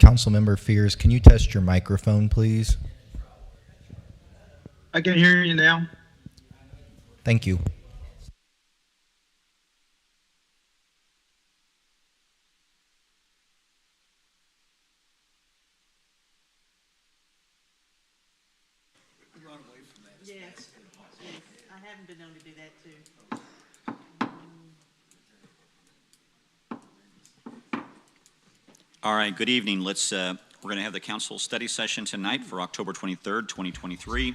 Councilmember Fears, can you test your microphone, please? I can hear you now. Thank you. Yes, I haven't been known to do that too. All right, good evening. We're going to have the council study session tonight for October 23rd, 2023,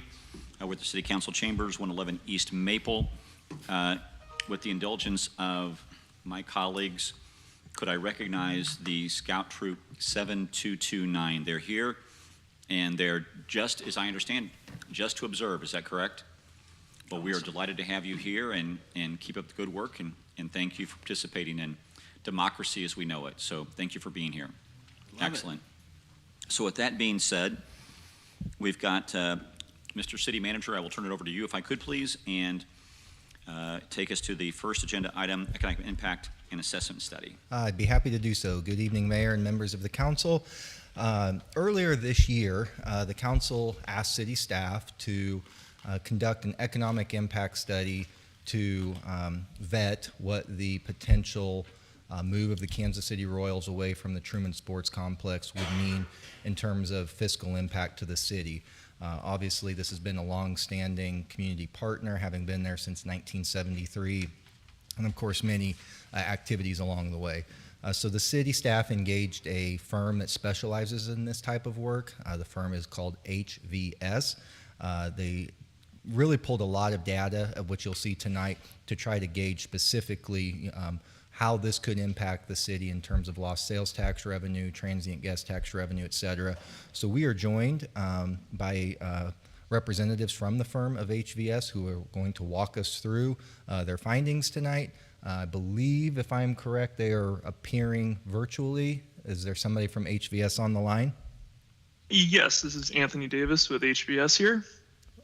with the City Council Chambers, 111 East Maple. With the indulgence of my colleagues, could I recognize the Scout Troop 7229? They're here, and they're just, as I understand, just to observe. Is that correct? Well, we are delighted to have you here, and keep up the good work, and thank you for participating in democracy as we know it. So thank you for being here. Excellent. So with that being said, we've got Mr. City Manager. I will turn it over to you if I could, please, and take us to the first agenda item, Economic Impact and Assessment Study. I'd be happy to do so. Good evening, Mayor and members of the council. Earlier this year, the council asked city staff to conduct an economic impact study to vet what the potential move of the Kansas City Royals away from the Truman Sports Complex would mean in terms of fiscal impact to the city. Obviously, this has been a long-standing community partner, having been there since 1973, and of course, many activities along the way. So the city staff engaged a firm that specializes in this type of work. The firm is called HVS. They really pulled a lot of data, of which you'll see tonight, to try to gauge specifically how this could impact the city in terms of lost sales tax revenue, transient guest tax revenue, et cetera. So we are joined by representatives from the firm of HVS who are going to walk us through their findings tonight. I believe, if I'm correct, they are appearing virtually. Is there somebody from HVS on the line? Yes, this is Anthony Davis with HVS here.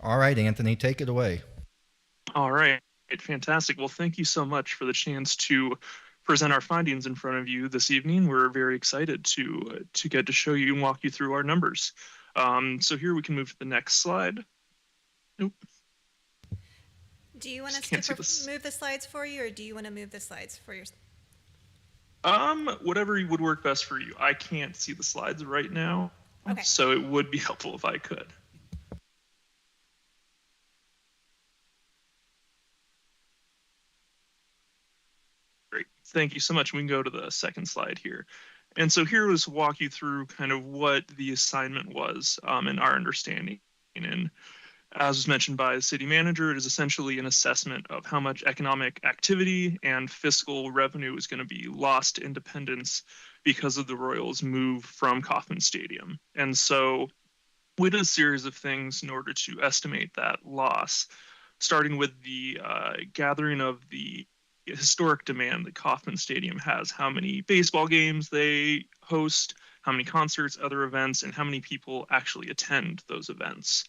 All right, Anthony, take it away. All right, fantastic. Well, thank you so much for the chance to present our findings in front of you this evening. We're very excited to get to show you and walk you through our numbers. So here we can move to the next slide. Nope. Do you want us to move the slides for you, or do you want to move the slides for yourself? Whatever would work best for you. I can't see the slides right now, okay. So it would be helpful if I could. Great, thank you so much. We can go to the second slide here. And so here was walk you through kind of what the assignment was and our understanding. And as was mentioned by the city manager, it is essentially an assessment of how much economic activity and fiscal revenue is going to be lost to Independence because of the Royals' move from Kauffman Stadium. And so we did a series of things in order to estimate that loss, starting with the gathering of the historic demand that Kauffman Stadium has, how many baseball games they host, how many concerts, other events, and how many people actually attend those events.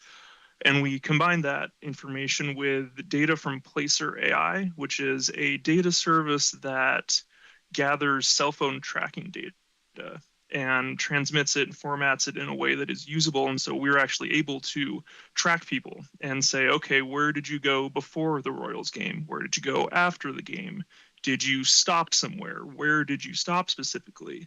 And we combined that information with data from Placer AI, which is a data service that gathers cell phone tracking data and transmits it and formats it in a way that is usable. And so we're actually able to track people and say, okay, where did you go before the Royals game? Where did you go after the game? Did you stop somewhere? Where did you stop specifically?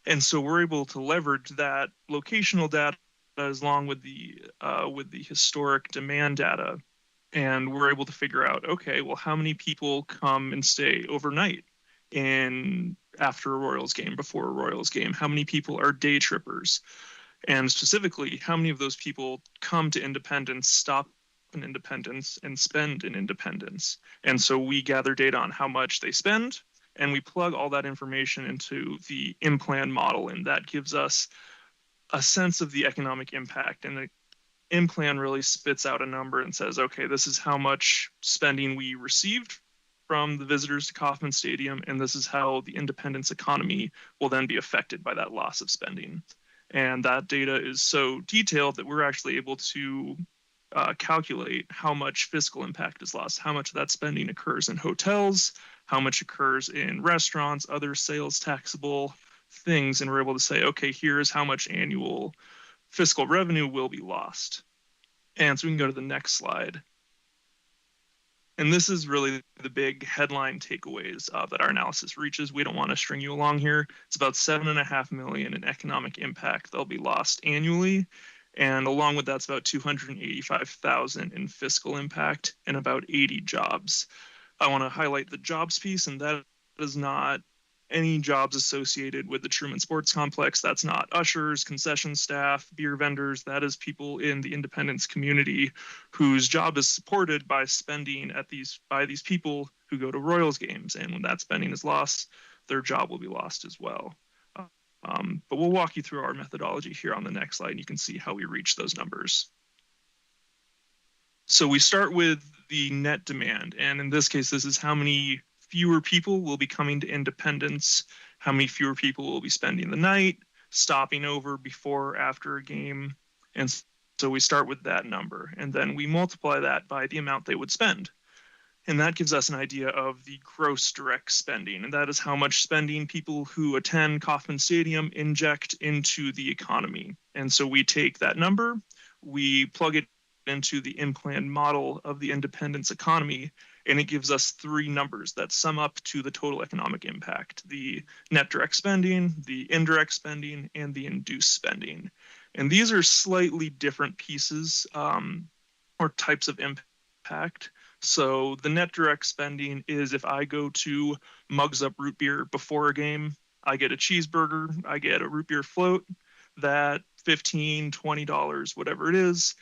And so we're able to leverage that locational data along with the historic demand data, and we're able to figure out, okay, well, how many people come and stay overnight after a Royals game, before a Royals game? How many people are day trippers? And specifically, how many of those people come to Independence, stop in Independence, and spend in Independence? And so we gather data on how much they spend, and we plug all that information into the in-plan model, and that gives us a sense of the economic impact. And the in-plan really spits out a number and says, okay, this is how much spending we received from the visitors to Kauffman Stadium, and this is how the Independence economy will then be affected by that loss of spending. And that data is so detailed that we're actually able to calculate how much fiscal impact is lost, how much of that spending occurs in hotels, how much occurs in restaurants, other sales taxable things, and we're able to say, okay, here's how much annual fiscal revenue will be lost. And so we can go to the next slide. And this is really the big headline takeaways that our analysis reaches. We don't want to string you along here. It's about $7.5 million in economic impact that'll be lost annually. And along with that's about 285,000 in fiscal impact and about 80 jobs. I want to highlight the jobs piece, and that is not any jobs associated with the Truman Sports Complex. That's not ushers, concession staff, beer vendors. That is people in the Independence community whose job is supported by spending by these people who go to Royals games. And when that spending is lost, their job will be lost as well. But we'll walk you through our methodology here on the next slide, and you can see how we reach those numbers. So we start with the net demand. And in this case, this is how many fewer people will be coming to Independence, how many fewer people will be spending the night, stopping over before or after a game. And so we start with that number, and then we multiply that by the amount they would spend. And that gives us an idea of the gross direct spending. And that is how much spending people who attend Kauffman Stadium inject into the economy. And so we take that number, we plug it into the in-plan model of the Independence economy, and it gives us three numbers that sum up to the total economic impact: the net direct spending, the indirect spending, and the induced spending. And these are slightly different pieces or types of impact. So the net direct spending is if I go to Mugs Up Root Beer before a game, I get a cheeseburger, I get a root beer float, that $15, $20, whatever it is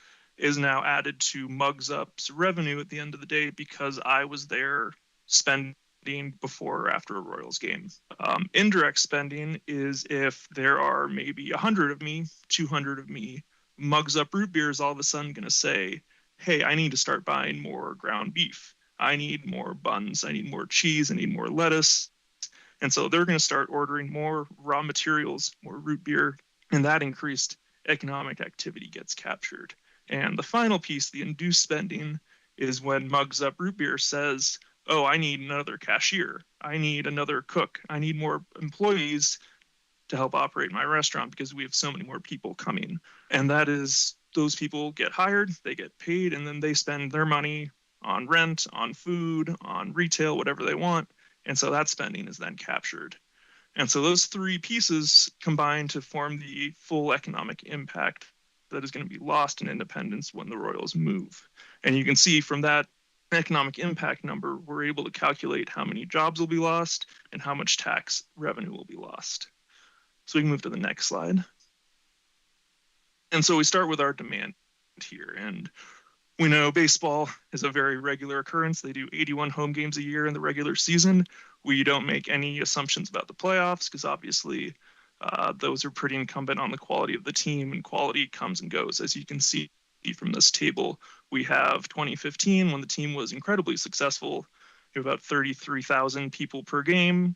now added to Mugs Up's revenue at the end of the day because I was there spending before or after a Royals game. Indirect spending is if there are maybe 100 of me, 200 of me, Mugs Up Root Beer is all of a sudden going to say, hey, I need to start buying more ground beef. I need more buns. I need more cheese. I need more lettuce. And so they're going to start ordering more raw materials, more root beer, and that increased economic activity gets captured. And the final piece, the induced spending, is when Mugs Up Root Beer says, oh, I need another cashier. I need another cook. I need more employees to help operate my restaurant because we have so many more people coming. And that is, those people get hired, they get paid, and then they spend their money on rent, on food, on retail, whatever they want. And so that spending is then captured. And so those three pieces combine to form the full economic impact that is going to be lost in Independence when the Royals move. And you can see from that economic impact number, we're able to calculate how many jobs will be lost and how much tax revenue will be lost. So we can move to the next slide. And so we start with our demand here. And we know baseball is a very regular occurrence. They do 81 home games a year in the regular season. We don't make any assumptions about the playoffs because obviously those are pretty incumbent on the quality of the team, and quality comes and goes. As you can see from this table, we have 2015 when the team was incredibly successful, about 33,000 people per game.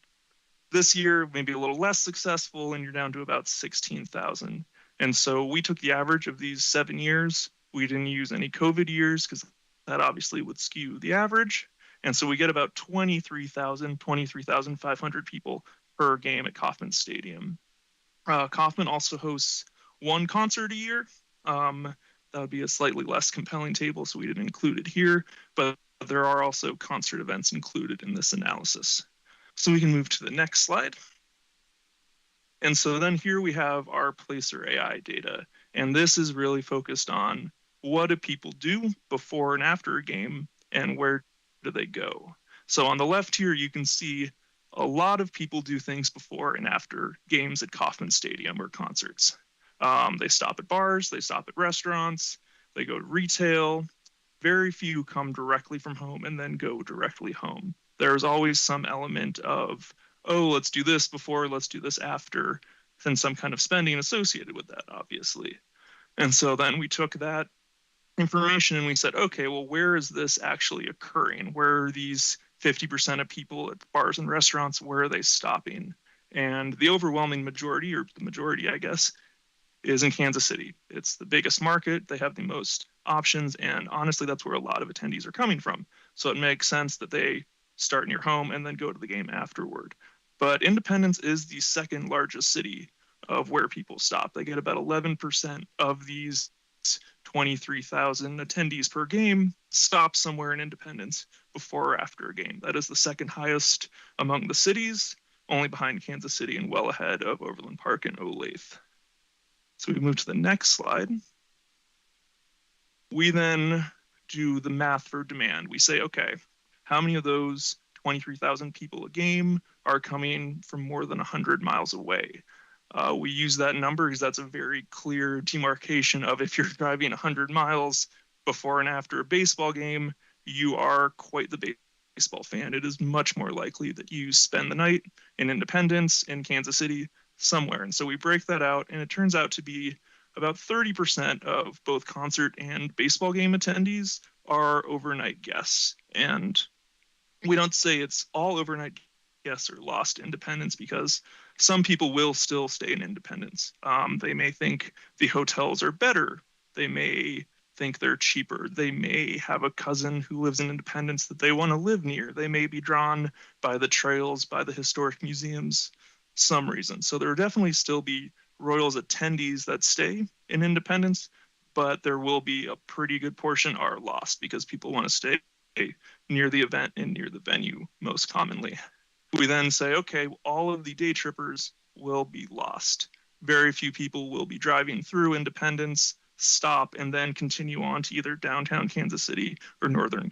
This year, maybe a little less successful, and you're down to about 16,000. And so we took the average of these 7 years. We didn't use any COVID years because that obviously would skew the average. And so we get about 23,500 people per game at Kauffman Stadium. Kauffman also hosts one concert a year. That would be a slightly less compelling table, so we didn't include it here. But there are also concert events included in this analysis. So we can move to the next slide. And so then here we have our Placer AI data. And this is really focused on what do people do before and after a game, and where do they go? So on the left here, you can see a lot of people do things before and after games at Kauffman Stadium or concerts. They stop at bars, they stop at restaurants, they go to retail. Very few come directly from home and then go directly home. There's always some element of, oh, let's do this before, let's do this after, and some kind of spending associated with that, obviously. And so then we took that information and we said, okay, well, where is this actually occurring? Where are these 50% of people at bars and restaurants, where are they stopping? And the overwhelming majority, or the majority, I guess, is in Kansas City. It's the biggest market. They have the most options. And honestly, that's where a lot of attendees are coming from. So it makes sense that they start near home and then go to the game afterward. But Independence is the second largest city of where people stop. They get about 11% of these 23,000 attendees per game stop somewhere in Independence before or after a game. That is the second highest among the cities, only behind Kansas City and well ahead of Overland Park and Olathe. So we move to the next slide. We then do the math for demand. We say, okay, how many of those 23,000 people a game are coming from more than 100 miles away? We use that number because that's a very clear demarcation of if you're driving 100 miles before and after a baseball game, you are quite the baseball fan. It is much more likely that you spend the night in Independence, in Kansas City, somewhere. And so we break that out, and it turns out to be about 30% of both concert and baseball game attendees are overnight guests. And we don't say it's all overnight guests are lost to Independence because some people will still stay in Independence. They may think the hotels are better. They may think they're cheaper. They may have a cousin who lives in Independence that they want to live near. They may be drawn by the trails, by the historic museums, some reason. So there will definitely still be Royals attendees that stay in Independence, but there will be a pretty good portion are lost because people want to stay near the event and near the venue most commonly. We then say, okay, all of the day trippers will be lost. Very few people will be driving through Independence, stop, and then continue on to either downtown Kansas City or northern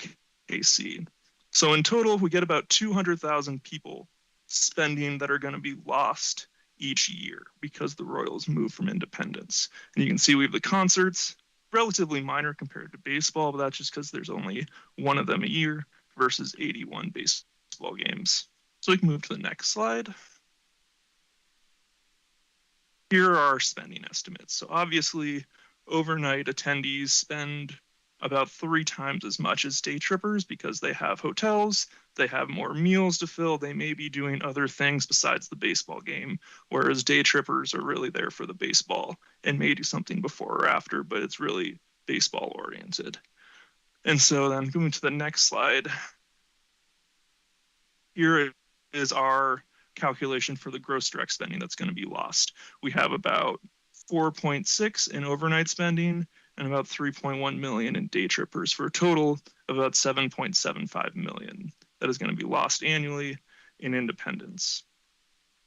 KC. So in total, we get about 200,000 people spending that are going to be lost each year because the Royals move from Independence. And you can see we have the concerts, relatively minor compared to baseball, but that's just because there's only one of them a year versus 81 baseball games. So we can move to the next slide. Here are our spending estimates. So obviously, overnight attendees spend about 3 times as much as day trippers because they have hotels, they have more meals to fill, they may be doing other things besides the baseball game, whereas day trippers are really there for the baseball and may do something before or after, but it's really baseball oriented. And so then going to the next slide, here is our calculation for the gross direct spending that's going to be lost. We have about 4.6 in overnight spending and about 3.1 million in day trippers for a total of about 7.75 million that is going to be lost annually in Independence.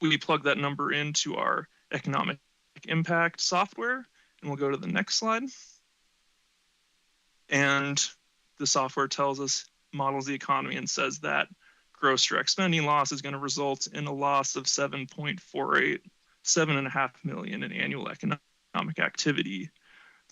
We plug that number into our economic impact software, and we'll go to the next slide. And the software tells us, models the economy and says that gross direct spending loss is going to result in a loss of 7.5 million in annual economic activity.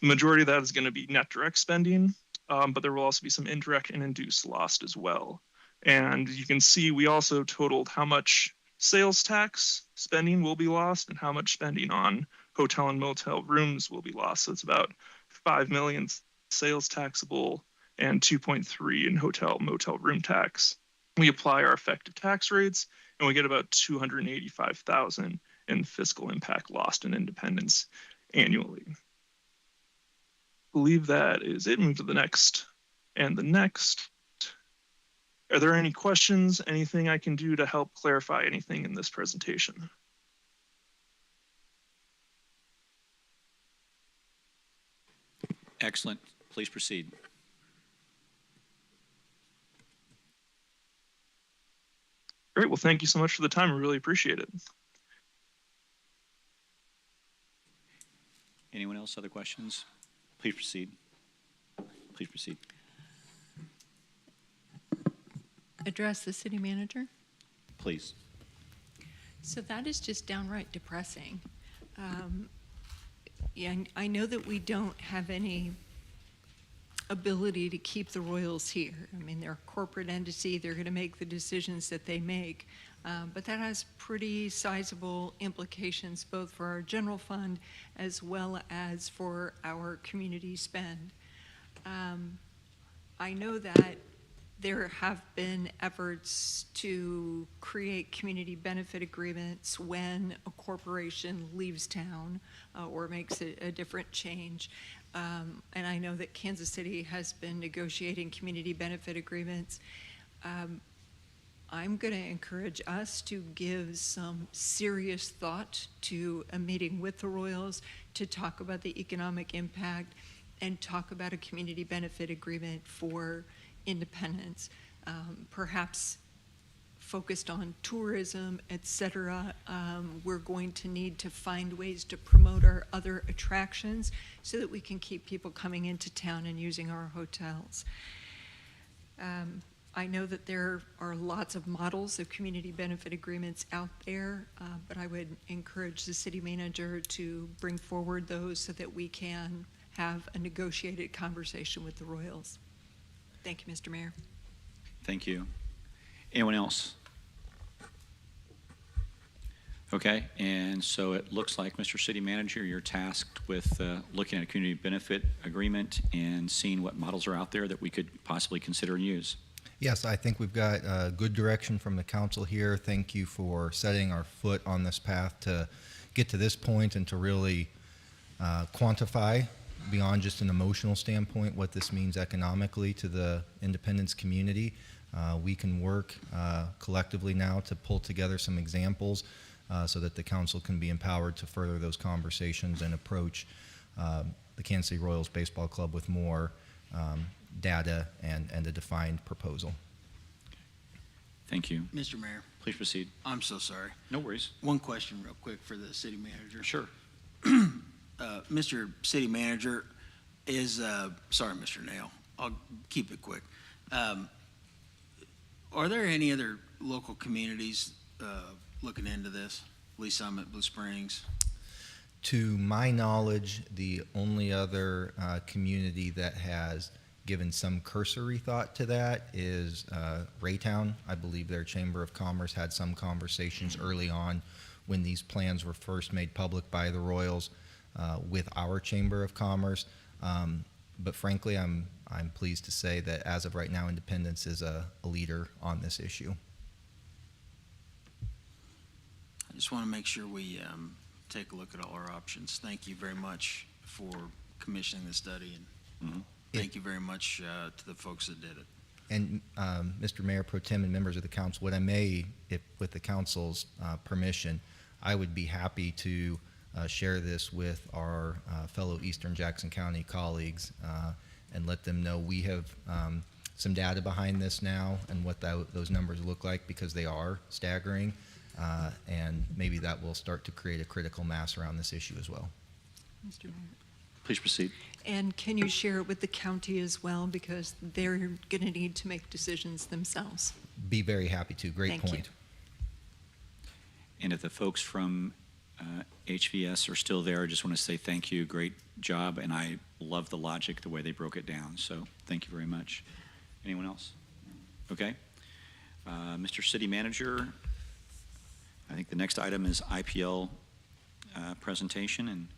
The majority of that is going to be net direct spending, but there will also be some indirect and induced loss as well. And you can see we also totaled how much sales tax spending will be lost and how much spending on hotel and motel rooms will be lost. So it's about 5 million sales taxable and 2.3 in hotel motel room tax. We apply our effective tax rates and we get about 285,000 in fiscal impact lost in Independence annually. I believe that is it. Move to the next and the next. Are there any questions? Anything I can do to help clarify anything in this presentation? Excellent. Please proceed. Great. Well, thank you so much for the time. I really appreciate it. Anyone else? Other questions? Please proceed. Please proceed. Address the city manager. Please. So that is just downright depressing. Yeah, I know that we don't have any ability to keep the Royals here. I mean, they're a corporate entity. They're going to make the decisions that they make. But that has pretty sizable implications both for our general fund as well as for our community spend. I know that there have been efforts to create community benefit agreements when a corporation leaves town or makes a different change. And I know that Kansas City has been negotiating community benefit agreements. I'm going to encourage us to give some serious thought to a meeting with the Royals to talk about the economic impact and talk about a community benefit agreement for Independence, perhaps focused on tourism, et cetera. We're going to need to find ways to promote our other attractions so that we can keep people coming into town and using our hotels. I know that there are lots of models of community benefit agreements out there, but I would encourage the city manager to bring forward those so that we can have a negotiated conversation with the Royals. Thank you, Mr. Mayor. Thank you. Anyone else? Okay, and so it looks like, Mr. City Manager, you're tasked with looking at a community benefit agreement and seeing what models are out there that we could possibly consider and use. Yes, I think we've got good direction from the council here. Thank you for setting our foot on this path to get to this point and to really quantify beyond just an emotional standpoint what this means economically to the Independence community. We can work collectively now to pull together some examples so that the council can be empowered to further those conversations and approach the Kansas City Royals Baseball Club with more data and a defined proposal. Thank you. Mr. Mayor, Please proceed. I'm so sorry. No worries. One question real quick for the city manager. Sure. Mr. City Manager, sorry, Mr. Nail, I'll keep it quick. Are there any other local communities looking into this? Lee Summit, Blue Springs? To my knowledge, the only other community that has given some cursory thought to that is Raytown. I believe their Chamber of Commerce had some conversations early on when these plans were first made public by the Royals with our Chamber of Commerce. But frankly, I'm pleased to say that as of right now, Independence is a leader on this issue. I just want to make sure we take a look at all our options. Thank you very much for commissioning the study, and thank you very much to the folks that did it. And Mr. Mayor Pro Tem and members of the council, what I may, if with the council's permission, I would be happy to share this with our fellow Eastern Jackson County colleagues and let them know we have some data behind this now and what those numbers look like, because they are staggering, and maybe that will start to create a critical mass around this issue as well. Mr. Mayor. Please proceed. And can you share it with the county as well, because they're going to need to make decisions themselves? Be very happy to. Great Thank you. point. And if the folks from HVS are still there, I just want to say thank you. Great job. And I love the logic, the way they broke it down. So thank you very much. Anyone else? Okay. Mr. City Manager, I think the next item is IPL presentation. And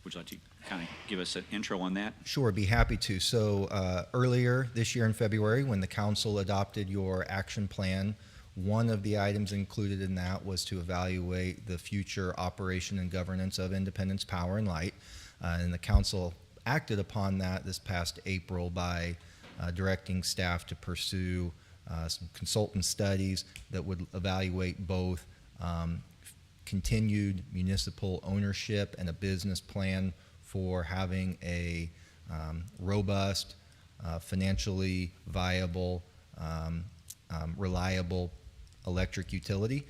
would you like to kind of give us an intro on that? Sure, be happy to. So earlier this year in February, when the council adopted your action plan, one of the items included in that was to evaluate the future operation and governance of Independence Power and Light. And the council acted upon that this past April by directing staff to pursue some consultant studies that would evaluate both continued municipal ownership and a business plan for having a robust, financially viable, reliable electric utility,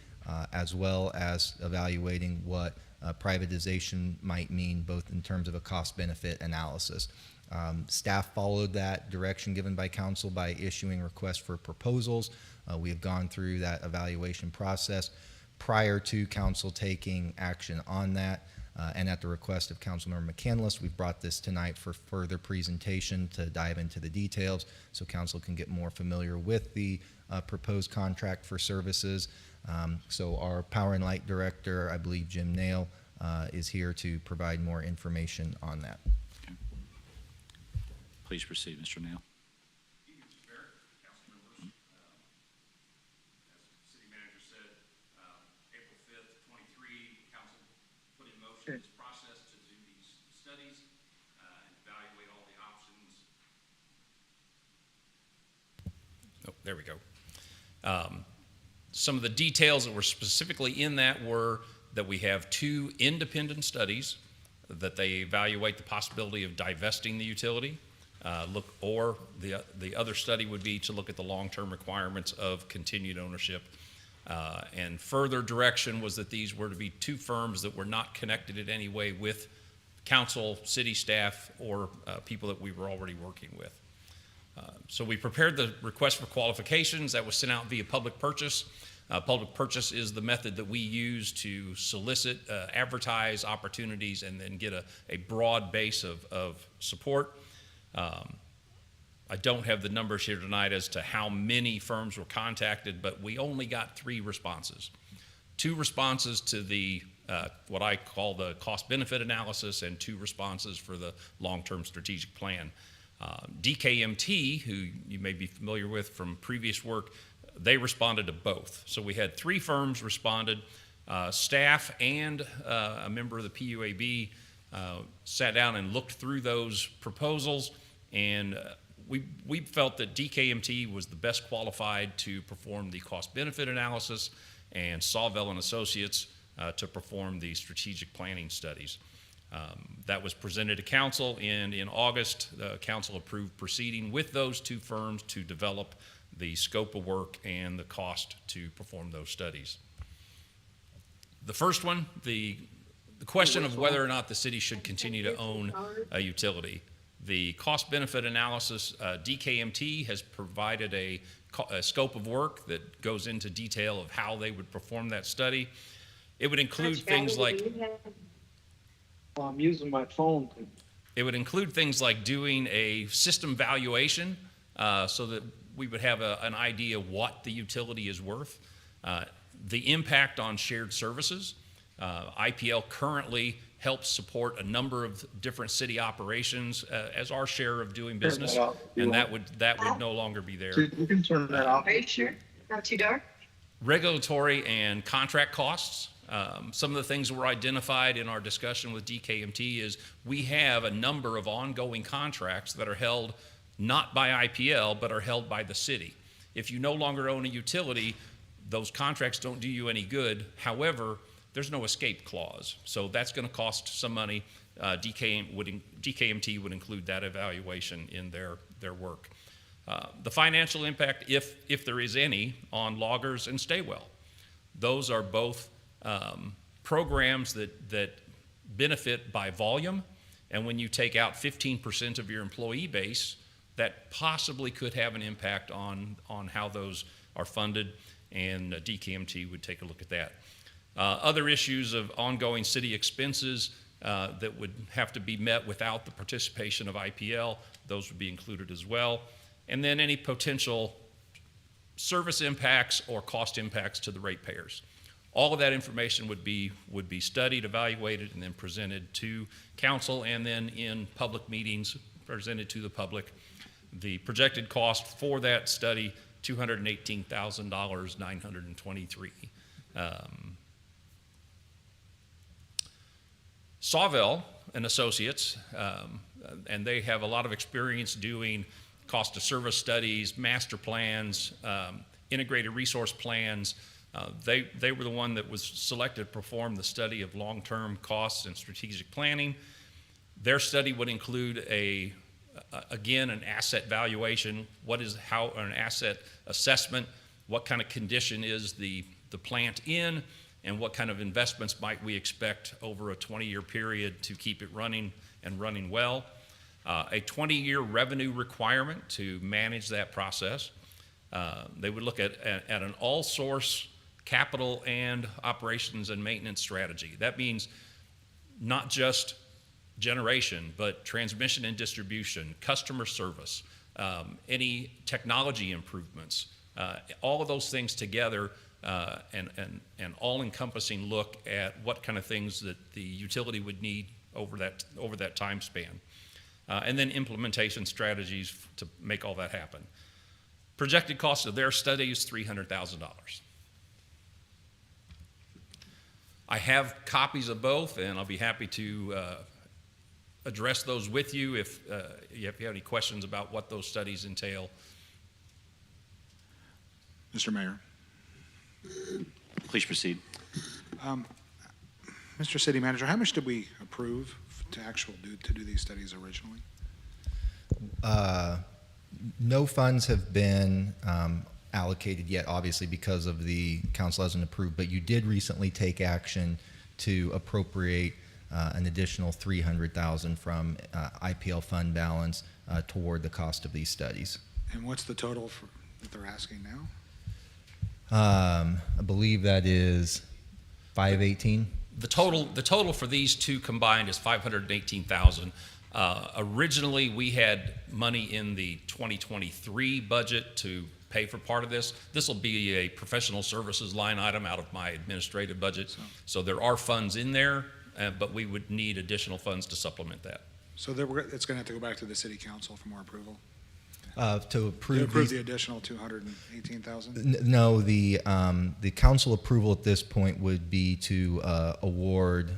as well as evaluating what privatization might mean, both in terms of a cost-benefit analysis. Staff followed that direction given by council by issuing requests for proposals. We have gone through that evaluation process prior to council taking action on that. And at the request of Councilmember McCandless, we've brought this tonight for further presentation to dive into the details so council can get more familiar with the proposed contract for services. So our Power and Light Director, I believe Jim Nail, is here to provide more information on that. Okay. Please proceed, Mr. Nail. Okay. This process to do these studies and evaluate all the options. Oh, there we go. Some of the details that were specifically in that were that we have 2 independent studies, that they evaluate the possibility of divesting the utility, or the other study would be to look at the long-term requirements of continued ownership. And further direction was that these were to be 2 firms that were not connected in any way with council, city staff, or people that we were already working with. So we prepared the request for qualifications that was sent out via public purchase. Public purchase is the method that we use to solicit, advertise opportunities, and then get a broad base of support. I don't have the numbers here tonight as to how many firms were contacted, but we only got 3 responses. 2 responses to the what I call the cost-benefit analysis, and 2 responses for the long-term strategic plan. DKMT, who you may be familiar with from previous work, they responded to both. So we had 3 firms responded. Staff and a member of the PUAB sat down and looked through those proposals, and we felt that DKMT was the best qualified to perform the cost-benefit analysis, and Sawvell and Associates to perform the strategic planning studies. That was presented to council, and in August, the council approved proceeding with those 2 firms to develop the scope of work and the cost to perform those studies. The first one, the question of whether or not the city should continue to own a utility. The cost-benefit analysis, DKMT has provided a scope of work that goes into detail of how they would perform that study. It would include things like... Well, I'm using my phone. It would include things like doing a system valuation so that we would have an idea what the utility is worth. The impact on shared services. IPL currently helps support a number of different city operations as our share of doing business, and that would no longer be there. You can turn that off. Are you sure? Not too dark? Regulatory and contract costs. Some of the things that were identified in our discussion with DKMT is we have a number of ongoing contracts that are held not by IPL, but are held by the city. If you no longer own a utility, those contracts don't do you any good. However, there's no escape clause, so that's going to cost some money. DKMT would include that evaluation in their work. The financial impact, if there is any, on loggers and Staywell. Those are both programs that benefit by volume, and when you take out 15% of your employee base, that possibly could have an impact on how those are funded, and DKMT would take a look at that. Other issues of ongoing city expenses that would have to be met without the participation of IPL, those would be included as well. And then any potential service impacts or cost impacts to the ratepayers. All of that information would be studied, evaluated, and then presented to council, and then in public meetings presented to the public. The projected cost for that study, $218,923. Sawvell and Associates, and they have a lot of experience doing cost of service studies, master plans, integrated resource plans. They were the one that was selected to perform the study of long-term costs and strategic planning. Their study would include again, an asset valuation. How an asset assessment, what kind of condition is the plant in, and what kind of investments might we expect over a 20-year period to keep it running and running well. A 20-year revenue requirement to manage that process. They would look at an all-source capital and operations and maintenance strategy. That means not just generation, but transmission and distribution, customer service, any technology improvements, all of those things together, and all-encompassing look at what kind of things that the utility would need over that time span, and then implementation strategies to make all that happen. Projected cost of their study is $300,000. I have copies of both, and I'll be happy to address those with you if you have any questions about what those studies entail. Mr. Mayor. Please proceed. Mr. City Manager, how much did we approve to do these studies originally? No funds have been allocated yet, obviously, because of the council hasn't approved, but you did recently take action to appropriate an additional $300,000 from IPL fund balance toward the cost of these studies. And what's the total that they're asking now? I believe that is 518. The total for these two combined is $518,000. Originally, we had money in the 2023 budget to pay for part of this. This will be a professional services line item out of my administrative budget. So there are funds in there, but we would need additional funds to supplement that. So it's going to have to go back to the City Council for more approval? To approve the additional $218,000? No, the council approval at this point would be to award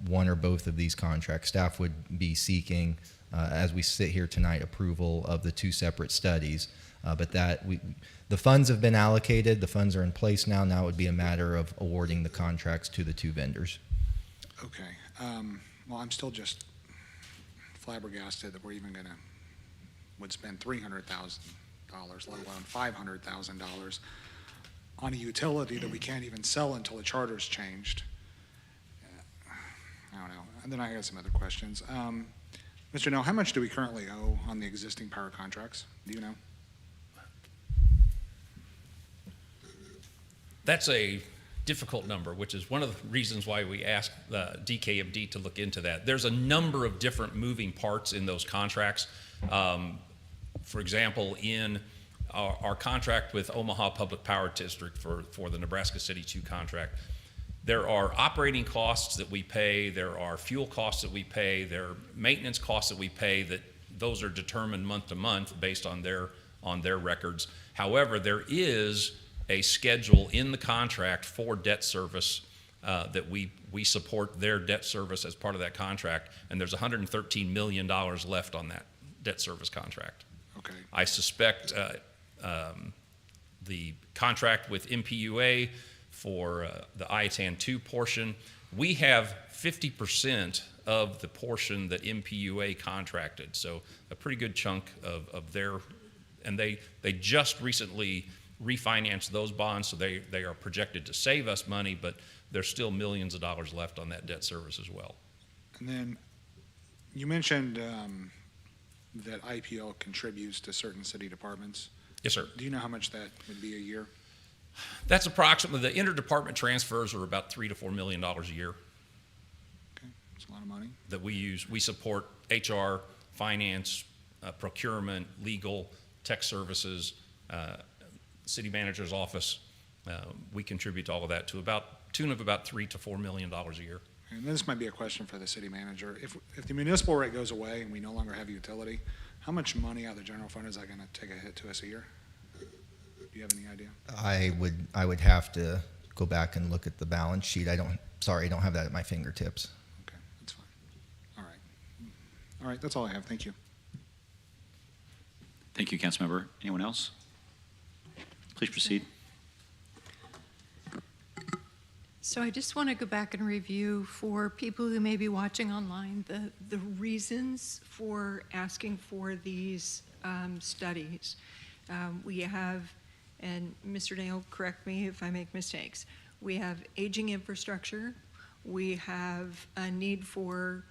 one or both of these contracts. Staff would be seeking, as we sit here tonight, approval of the two separate studies. But the funds have been allocated, the funds are in place now. Now it would be a matter of awarding the contracts to the two vendors. Okay. Well, I'm still just flabbergasted that we're even would spend $300,000, let alone $500,000 on a utility that we can't even sell until the charter's changed. I don't know. And then I got some other questions. Mr. Nell, how much do we currently owe on the existing power contracts? Do you know? That's a difficult number, which is one of the reasons why we asked DKMD to look into that. There's a number of different moving parts in those contracts. For example, in our contract with Omaha Public Power District for the Nebraska City 2 contract, there are operating costs that we pay, there are fuel costs that we pay, there are maintenance costs that we pay, that those are determined month to month based on their records. However, there is a schedule in the contract for debt service that we support their debt service as part of that contract, and there's $113 million left on that debt service contract. Okay. I suspect the contract with MPUA for the ITAN 2 portion, we have 50% of the portion that MPUA contracted, so a pretty good chunk of their, and they just recently refinanced those bonds, so they are projected to save us money, but there's still millions of dollars left on that debt service as well. And then you mentioned that IPL contributes to certain city departments. Yes, sir. Do you know how much that would be a year? That's approximately, the interdepartment transfers are about $3 to $4 million a year. Okay, that's a lot of money. That we use. We support HR, finance, procurement, legal, tech services, city manager's office. We contribute to all of that to tune of about $3 to $4 million a year. And this might be a question for the city manager. If the municipal rate goes away and we no longer have utility, how much money out of the general fund is that going to take a hit to us a year? Do you have any idea? I would have to go back and look at the balance sheet. I don't have that at my fingertips. Okay, that's fine. All right, that's all I have. Thank you. Thank you, Councilmember. Anyone else? Please proceed. So I just want to go back and review for people who may be watching online the reasons for asking for these studies. We have, and Mr. Dale, correct me if I make mistakes, we have aging infrastructure, we have a need for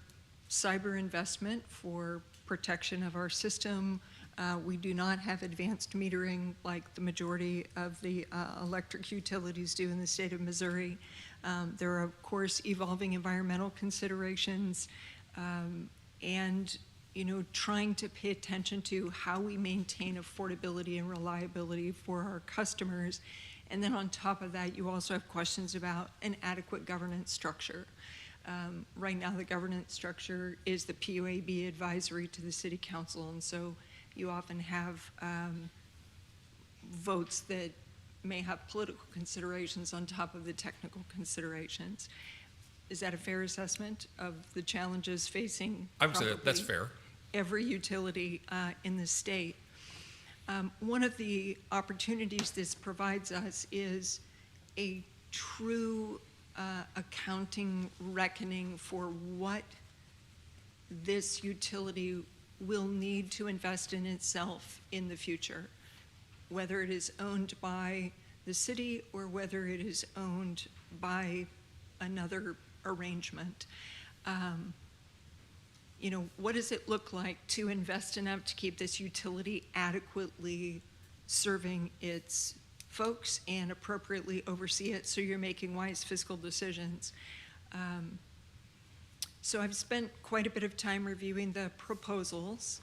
cyber investment for protection of our system. We do not have advanced metering like the majority of the electric utilities do in the state of Missouri. There are, of course, evolving environmental considerations and, trying to pay attention to how we maintain affordability and reliability for our customers. And then on top of that, you also have questions about an adequate governance structure. Right now, the governance structure is the PUAB advisory to the City Council, and so you often have votes that may have political considerations on top of the technical considerations. Is that a fair assessment of the challenges facing? I would say that's fair. Every utility in the state. One of the opportunities this provides us is a true accounting reckoning for what this utility will need to invest in itself in the future, whether it is owned by the city or whether it is owned by another arrangement. You know, what does it look like to invest enough to keep this utility adequately serving its folks and appropriately oversee it so you're making wise fiscal decisions? So I've spent quite a bit of time reviewing the proposals.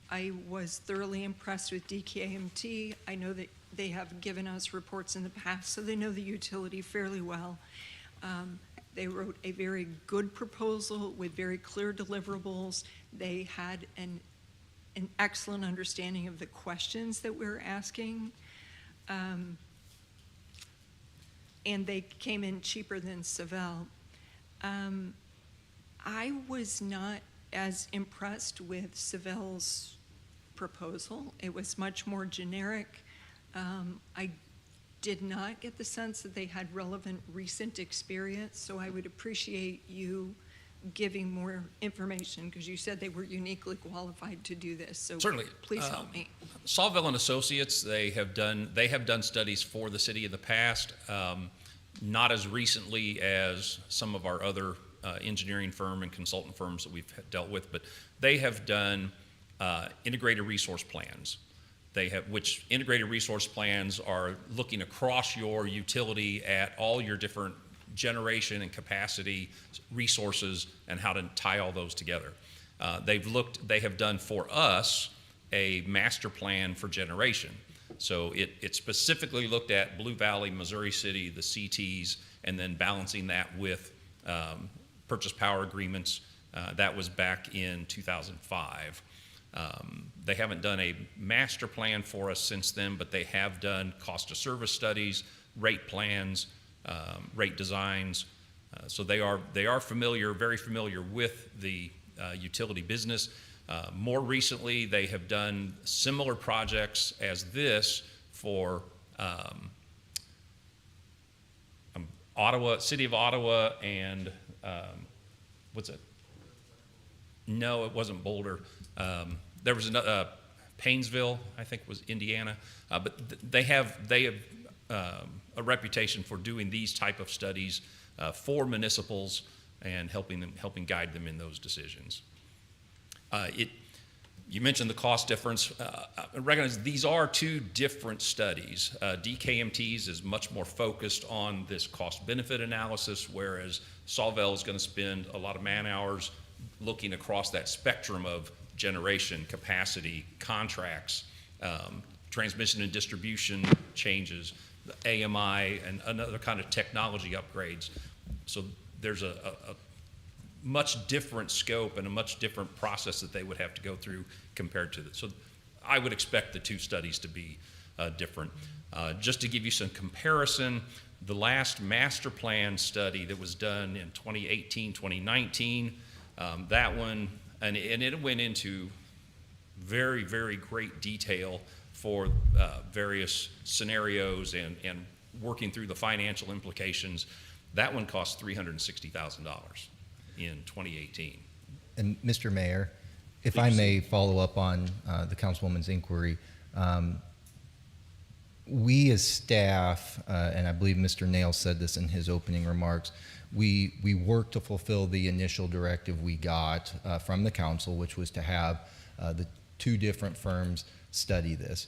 I was thoroughly impressed with DKMT. I know that they have given us reports in the past, so they know the utility fairly well. They wrote a very good proposal with very clear deliverables. They had an excellent understanding of the questions that we're asking. And they came in cheaper than Savelle. I was not as impressed with Savelle's proposal. It was much more generic. I did not get the sense that they had relevant recent experience, so I would appreciate you giving more information, because you said they were uniquely qualified to do this. So Certainly. Please help me. Sawville and Associates, they have done studies for the city in the past, not as recently as some of our other engineering firm and consultant firms that we've dealt with, but they have done integrated resource plans. Which integrated resource plans are looking across your utility at all your different generation and capacity resources and how to tie all those together. They have done for us a master plan for generation. So it specifically looked at Blue Valley, Missouri City, the CTs, and then balancing that with purchase power agreements. That was back in 2005. They haven't done a master plan for us since then, but they have done cost of service studies, rate plans, rate designs. So they are very familiar with the utility business. More recently, they have done similar projects as this for Ottawa, City of Ottawa, and what's it? No, it wasn't Boulder. There was another, Paynesville, I think was Indiana, but they have a reputation for doing these type of studies for municipals and helping guide them in those decisions. You mentioned the cost difference. I recognize these are two different studies. DKMT's is much more focused on this cost-benefit analysis, whereas Sawville is going to spend a lot of man-hours looking across that spectrum of generation, capacity, contracts, transmission and distribution changes, the AMI, and another kind of technology upgrades. So there's a much different scope and a much different process that they would have to go through compared to this. So I would expect the two studies to be different. Just to give you some comparison, the last master plan study that was done in 2018, 2019, that one, and it went into very, very great detail for various scenarios and working through the financial implications. That one cost $360,000 in 2018. And Mr. Mayor, if I may follow up on the Councilwoman's inquiry, we as staff, and I believe Mr. Nail said this in his opening remarks, we worked to fulfill the initial directive we got from the council, which was to have the two different firms study this.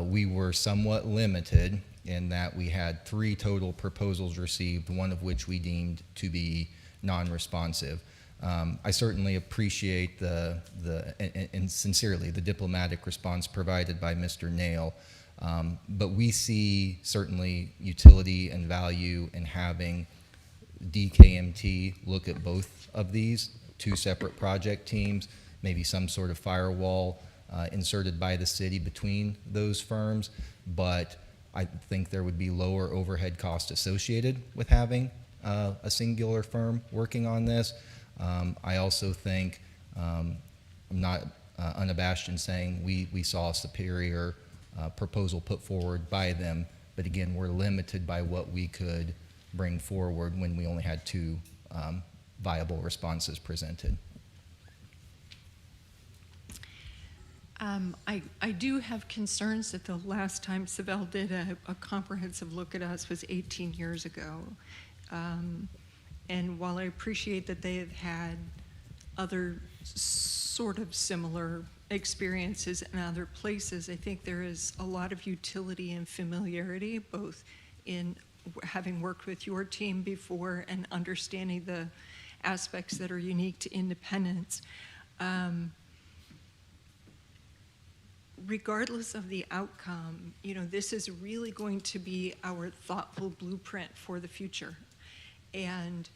We were somewhat limited in that we had 3 total proposals received, one of which we deemed to be non-responsive. I certainly appreciate and sincerely the diplomatic response provided by Mr. Nail, but we see certainly utility and value in having DKMT look at both of these, 2 separate project teams, maybe some sort of firewall inserted by the city between those firms, but I think there would be lower overhead costs associated with having a singular firm working on this. I also think, I'm not unabashed in saying we saw a superior proposal put forward by them But again, we're limited by what we could bring forward when we only had two viable responses presented. I do have concerns that the last time Savell did a comprehensive look at us was 18 years ago. And while I appreciate that they have had other sort of similar experiences in other places, I think there is a lot of utility and familiarity, both in having worked with your team before and understanding the aspects that are unique to independence. Regardless of the outcome, you know, this is really going to be our thoughtful blueprint for the future. And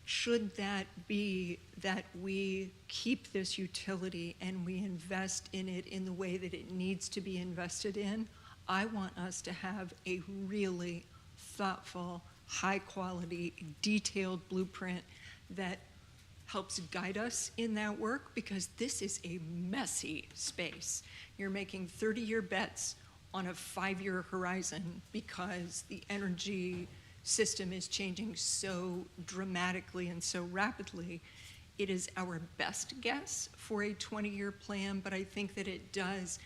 should that be that we keep this utility and we invest in it in the way that it needs to be invested in, I want us to have a really thoughtful, high-quality, detailed blueprint that helps guide us in that work, because this is a messy space. You're making 30-year bets on a 5-year horizon because the energy system is changing so dramatically and so rapidly. It is our best guess for a 20-year plan, but I think that it does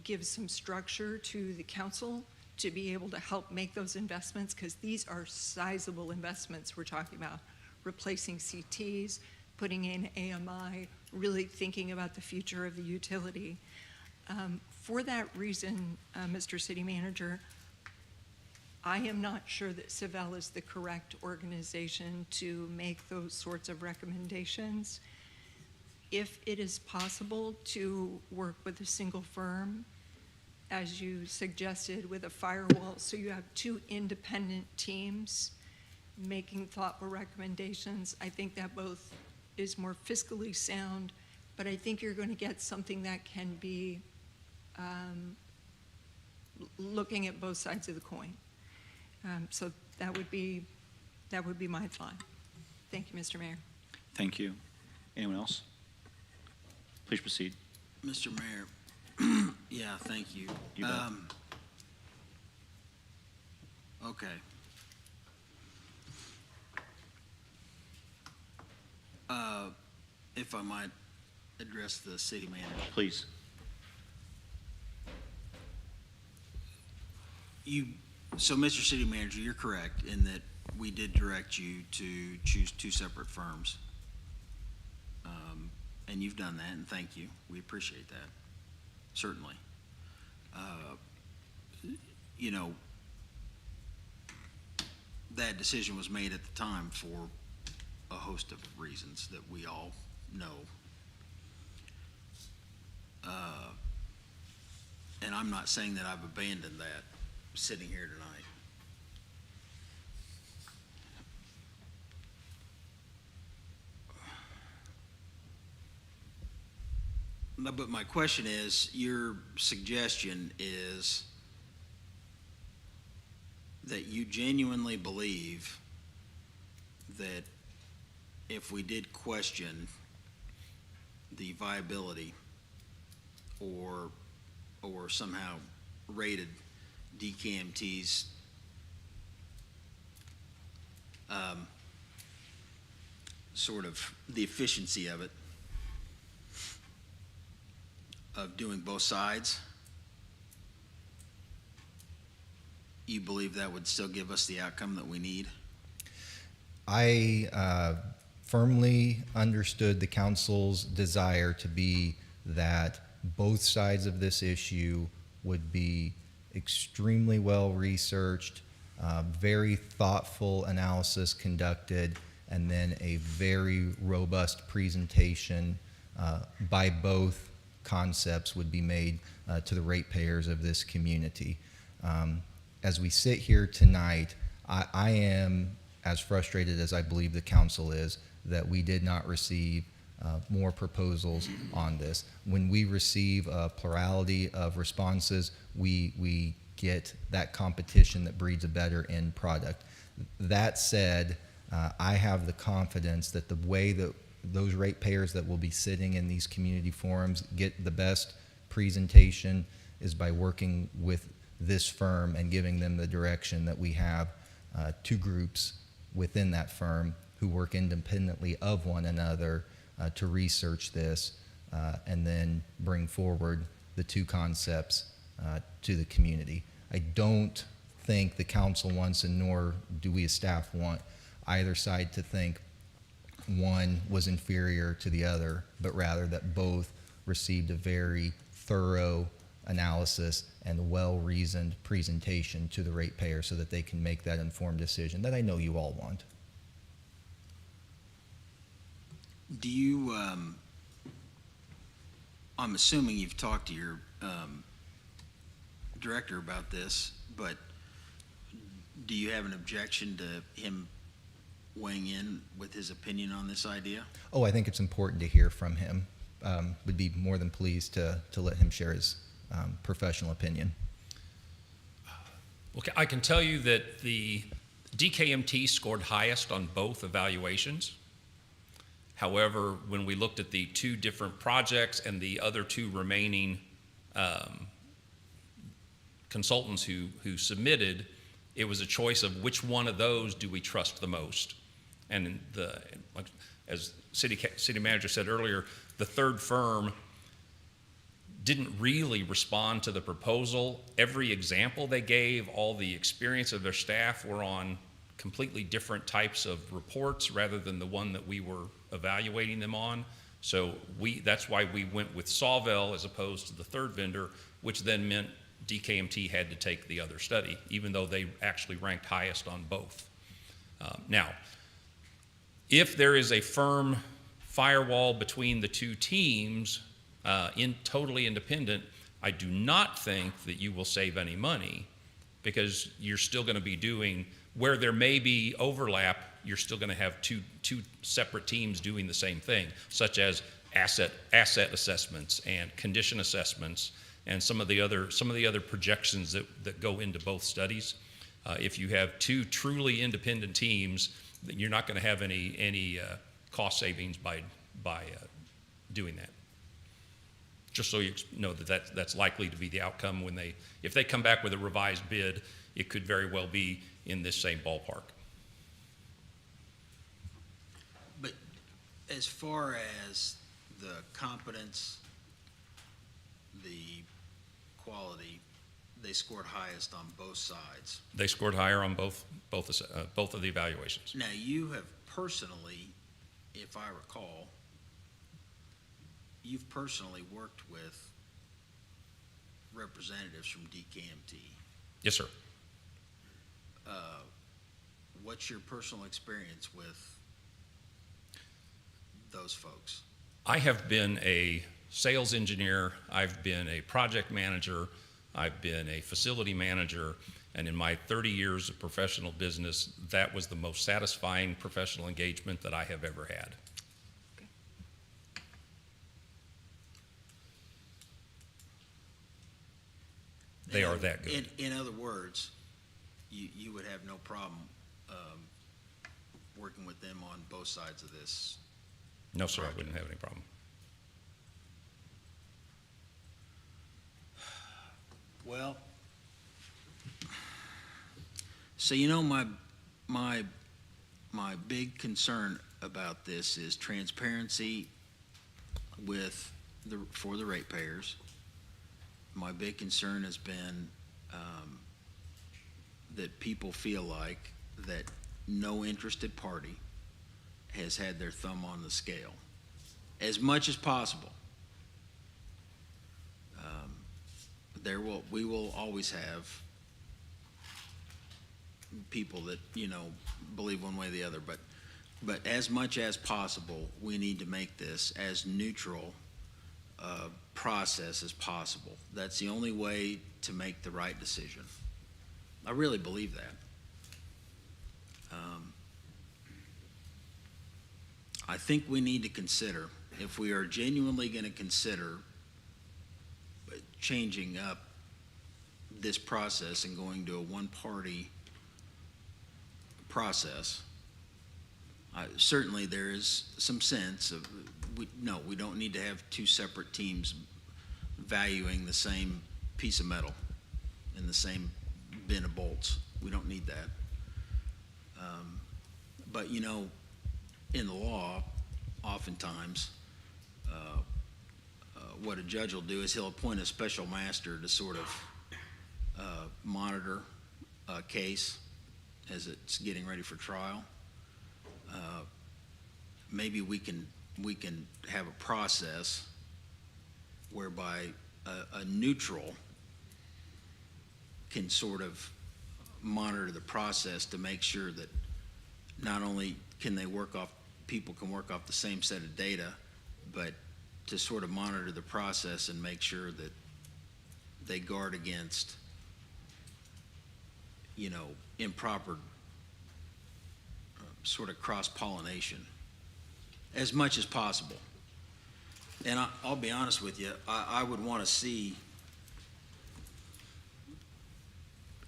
give some structure to the council to be able to help make those investments, because these are sizable investments we're talking about. Replacing CTs, putting in AMI, really thinking about the future of the utility. For that reason, Mr. City Manager, I am not sure that Savell is the correct organization to make those sorts of recommendations. If it is possible to work with a single firm, as you suggested, with a firewall, so you have two independent teams making thoughtful recommendations, I think that both is more fiscally sound, but I think you're going to get something that can be looking at both sides of the coin. So that would be my thought. Thank you, Mr. Mayor. Thank you. Anyone else? Please proceed. Mr. Mayor, yeah, thank you. You bet. Okay. If I might address the city manager. Please. So, Mr. City Manager, you're correct in that we did direct you to choose two separate firms. And you've done that, and thank you. We appreciate that, certainly. You know, that decision was made at the time for a host of reasons that we all know. And I'm not saying that I've abandoned that sitting here tonight. But my question is, your suggestion is that you genuinely believe that if we did question the viability or somehow rated DKMT's sort of the efficiency of it, of doing both sides, you believe that would still give us the outcome that we need? I firmly understood the council's desire to be that both sides of this issue would be extremely well researched, very thoughtful analysis conducted, and then a very robust presentation by both concepts would be made to the ratepayers of this community. As we sit here tonight, I am as frustrated as I believe the council is that we did not receive more proposals on this. When we receive a plurality of responses, we get that competition that breeds a better end product. That said, I have the confidence that the way that those ratepayers that will be sitting in these community forums get the best presentation is by working with this firm and giving them the direction that we have two groups within that firm who work independently of one another to research this and then bring forward the two concepts to the community. I don't think the council wants, and nor do we as staff want, either side to think one was inferior to the other, but rather that both received a very thorough analysis and well-reasoned presentation to the ratepayer so that they can make that informed decision that I know you all want. Do you, I'm assuming you've talked to your director about this, but do you have an objection to him weighing in with his opinion on this idea? Oh, I think it's important to hear from him. Would be more than pleased to let him share his professional opinion. Okay, I can tell you that the DKMT scored highest on both evaluations. However, when we looked at the two different projects and the other two remaining consultants who submitted, it was a choice of which one of those do we trust the most. And as city manager said earlier, the third firm didn't really respond to the proposal. Every example they gave, all the experience of their staff were on completely different types of reports rather than the one that we were evaluating them on. So that's why we went with Sawvell as opposed to the third vendor, which then meant DKMT had to take the other study, even though they actually ranked highest on both. Now, if there is a firm firewall between the two teams, totally independent, I do not think that you will save any money because you're still going to be doing, where there may be overlap, you're still going to have two separate teams doing the same thing, such as asset assessments and condition assessments and some of the other projections that go into both studies. If you have two truly independent teams, then you're not going to have any cost savings by doing that. Just so you know that's likely to be the outcome if they come back with a revised bid, it could very well be in this same ballpark. But as far as the competence, the quality, they scored highest on both sides. They scored higher on both of the evaluations. Now, you have personally, if I recall, you've personally worked with representatives from DKMT. Yes, sir. What's your personal experience with those folks? I have been a sales engineer, I've been a project manager, I've been a facility manager, and in my 30 years of professional business, that was the most satisfying professional engagement that I have ever had. They are that good. In other words, you would have no problem working with them on both sides of this? No, sir, I wouldn't have any problem. Well, so my big concern about this is transparency for the ratepayers. My big concern has been that people feel like that no interested party has had their thumb on the scale as much as possible. We will always have people that believe one way or the other, but as much as possible, we need to make this as neutral process as possible. That's the only way to make the right decision. I really believe that. I think we need to consider, if we are genuinely going to consider changing up this process and going to a one-party process, certainly there is some sense of, we don't need to have two separate teams valuing the same piece of metal in the same bin of bolts. We don't need that. But, you know, in the law, oftentimes, what a judge will do is he'll appoint a special master to sort of monitor a case as it's getting ready for trial. Maybe we can have a process whereby a neutral can sort of monitor the process to make sure that not only can people can work off the same set of data, but to sort of monitor the process and make sure that they guard against, you know, improper sort of cross-pollination as much as possible. And I'll be honest with you, I would want to see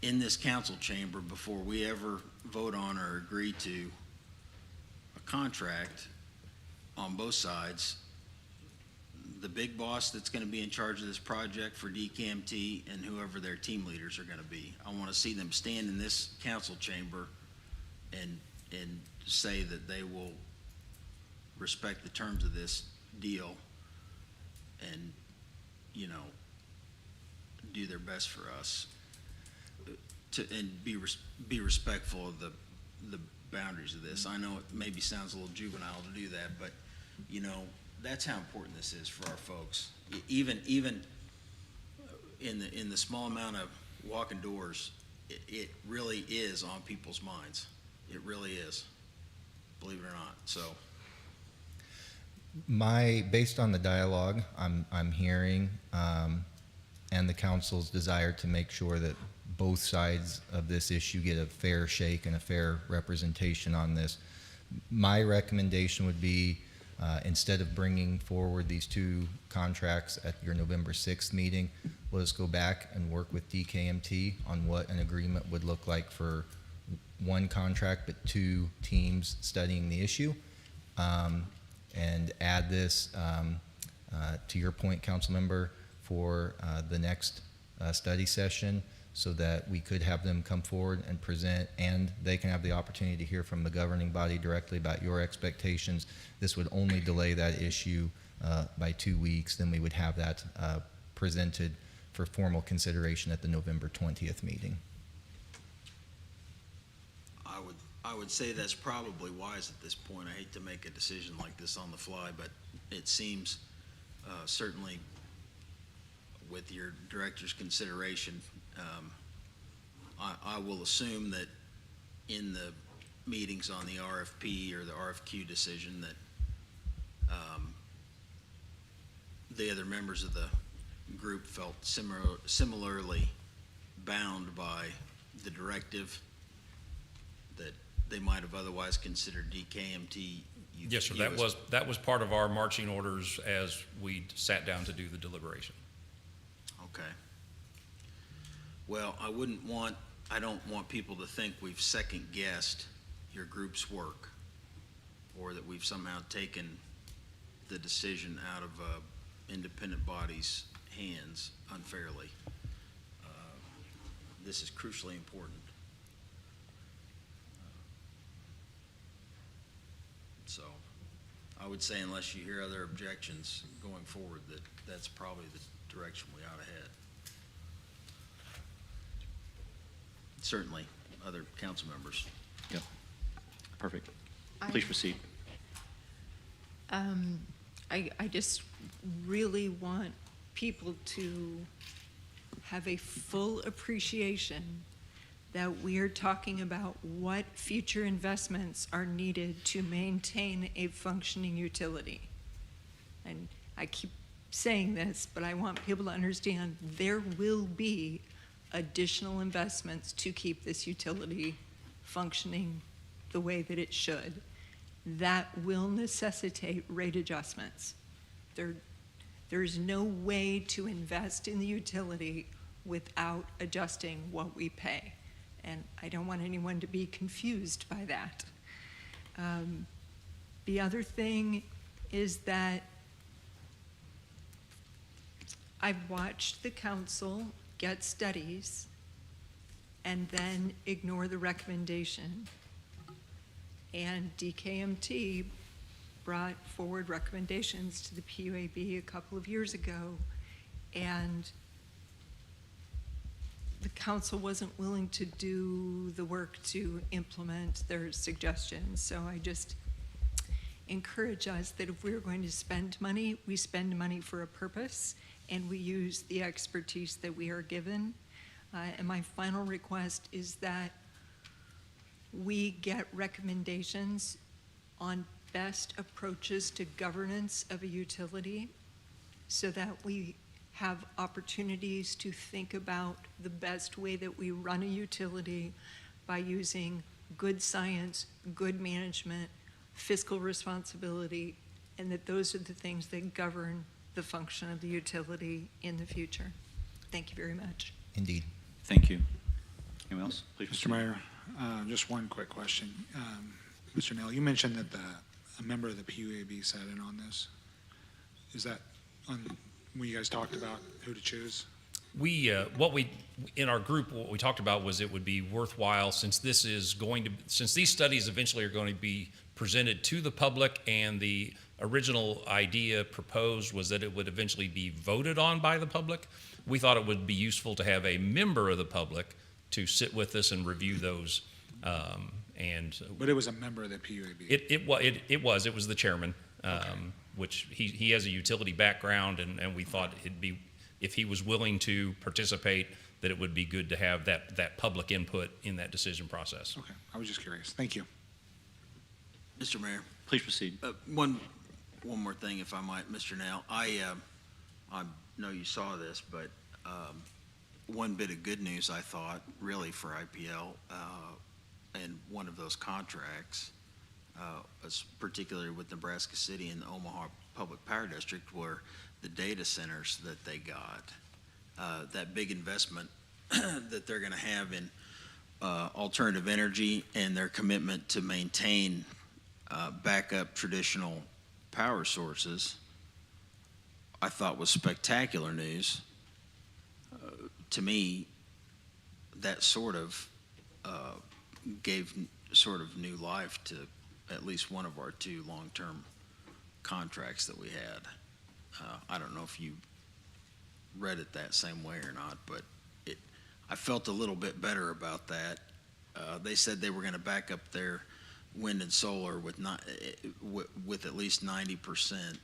in this council chamber, before we ever vote on or agree to a contract on both sides, the big boss that's going to be in charge of this project for DKMT and whoever their team leaders are going to be. I want to see them stand in this council chamber and say that they will respect the terms of this deal and, you know, do their best for us and be respectful of the boundaries of this. I know it maybe sounds a little juvenile to do that, but, you know, that's how important this is for our folks. Even in the small amount of walking doors, it really is on people's minds. It really is, believe it or not. So, based on the dialogue I'm hearing, and the council's desire to make sure that both sides of this issue get a fair shake and a fair representation on this, my recommendation would be, instead of bringing forward these two contracts at your November 6th meeting, let us go back and work with DKMT on what an agreement would look like for one contract but two teams studying the issue, and add this to your point, council member, for the next study session, so that we could have them come forward and present, and they can have the opportunity to hear from the governing body directly about your expectations. This would only delay that issue by 2 weeks. Then we would have that presented for formal consideration at the November 20th meeting. I would say that's probably wise at this point. I hate to make a decision like this on the fly, but it seems certainly with your director's consideration, I will assume that in the meetings on the RFP or the RFQ decision that the other members of the group felt similarly bound by the directive that they might have otherwise considered DKMT. Yes, sir. That was part of our marching orders as we sat down to do the deliberation. Okay. Well, I don't want people to think we've second-guessed your group's work, or that we've somehow taken the decision out of independent body's hands unfairly. This is crucially important. So I would say, unless you hear other objections going forward, that's probably the direction we ought to head. Certainly, other council members. Yep. Perfect. Please proceed. I just really want people to have a full appreciation that we are talking about what future investments are needed to maintain a functioning utility. And I keep saying this, but I want people to understand there will be additional investments to keep this utility functioning the way that it should. That will necessitate rate adjustments. There's no way to invest in the utility without adjusting what we pay. And I don't want anyone to be confused by that. The other thing is that I've watched the council get studies and then ignore the recommendation. And DKMT brought forward recommendations to the PUAB a couple of years ago, and the council wasn't willing to do the work to implement their suggestions. So I just encourage us that if we're going to spend money, we spend money for a purpose, and we use the expertise that we are given. And my final request is that we get recommendations on best approaches to governance of a utility so that we have opportunities to think about the best way that we run a utility by using good science, good management, fiscal responsibility, and that those are the things that govern the function of the utility in the future. Thank you very much. Indeed. Thank you. Anyone else? Please, Mr. Mayor, just one quick question. Mr. Nail, you mentioned that a member of the PUAB sat in on this. Is that on, when you guys talked about who to choose? In our group, what we talked about was it would be worthwhile, since these studies eventually are going to be presented to the public, and the original idea proposed was that it would eventually be voted on by the public. We thought it would be useful to have a member of the public to sit with us and review those. But it was a member of the PUAB. It was the chairman, which he has a utility background, and we thought it'd be, if he was willing to participate, that it would be good to have that public input in that decision process. Okay, I was just curious. Thank you. Mr. Mayor, Please proceed. one more thing, if I might, Mr. Nail. I know you saw this, but one bit of good news, I thought, really for IPL, and one of those contracts, particularly with Nebraska City and the Omaha Public Power District, were the data centers that they got. That big investment that they're going to have in alternative energy, and their commitment to maintain backup traditional power sources, I thought was spectacular news. To me, that sort of gave sort of new life to at least one of our two long-term contracts that we had. I don't know if you read it that same way or not, but I felt a little bit better about that. They said they were going to back up their wind and solar with at least 90%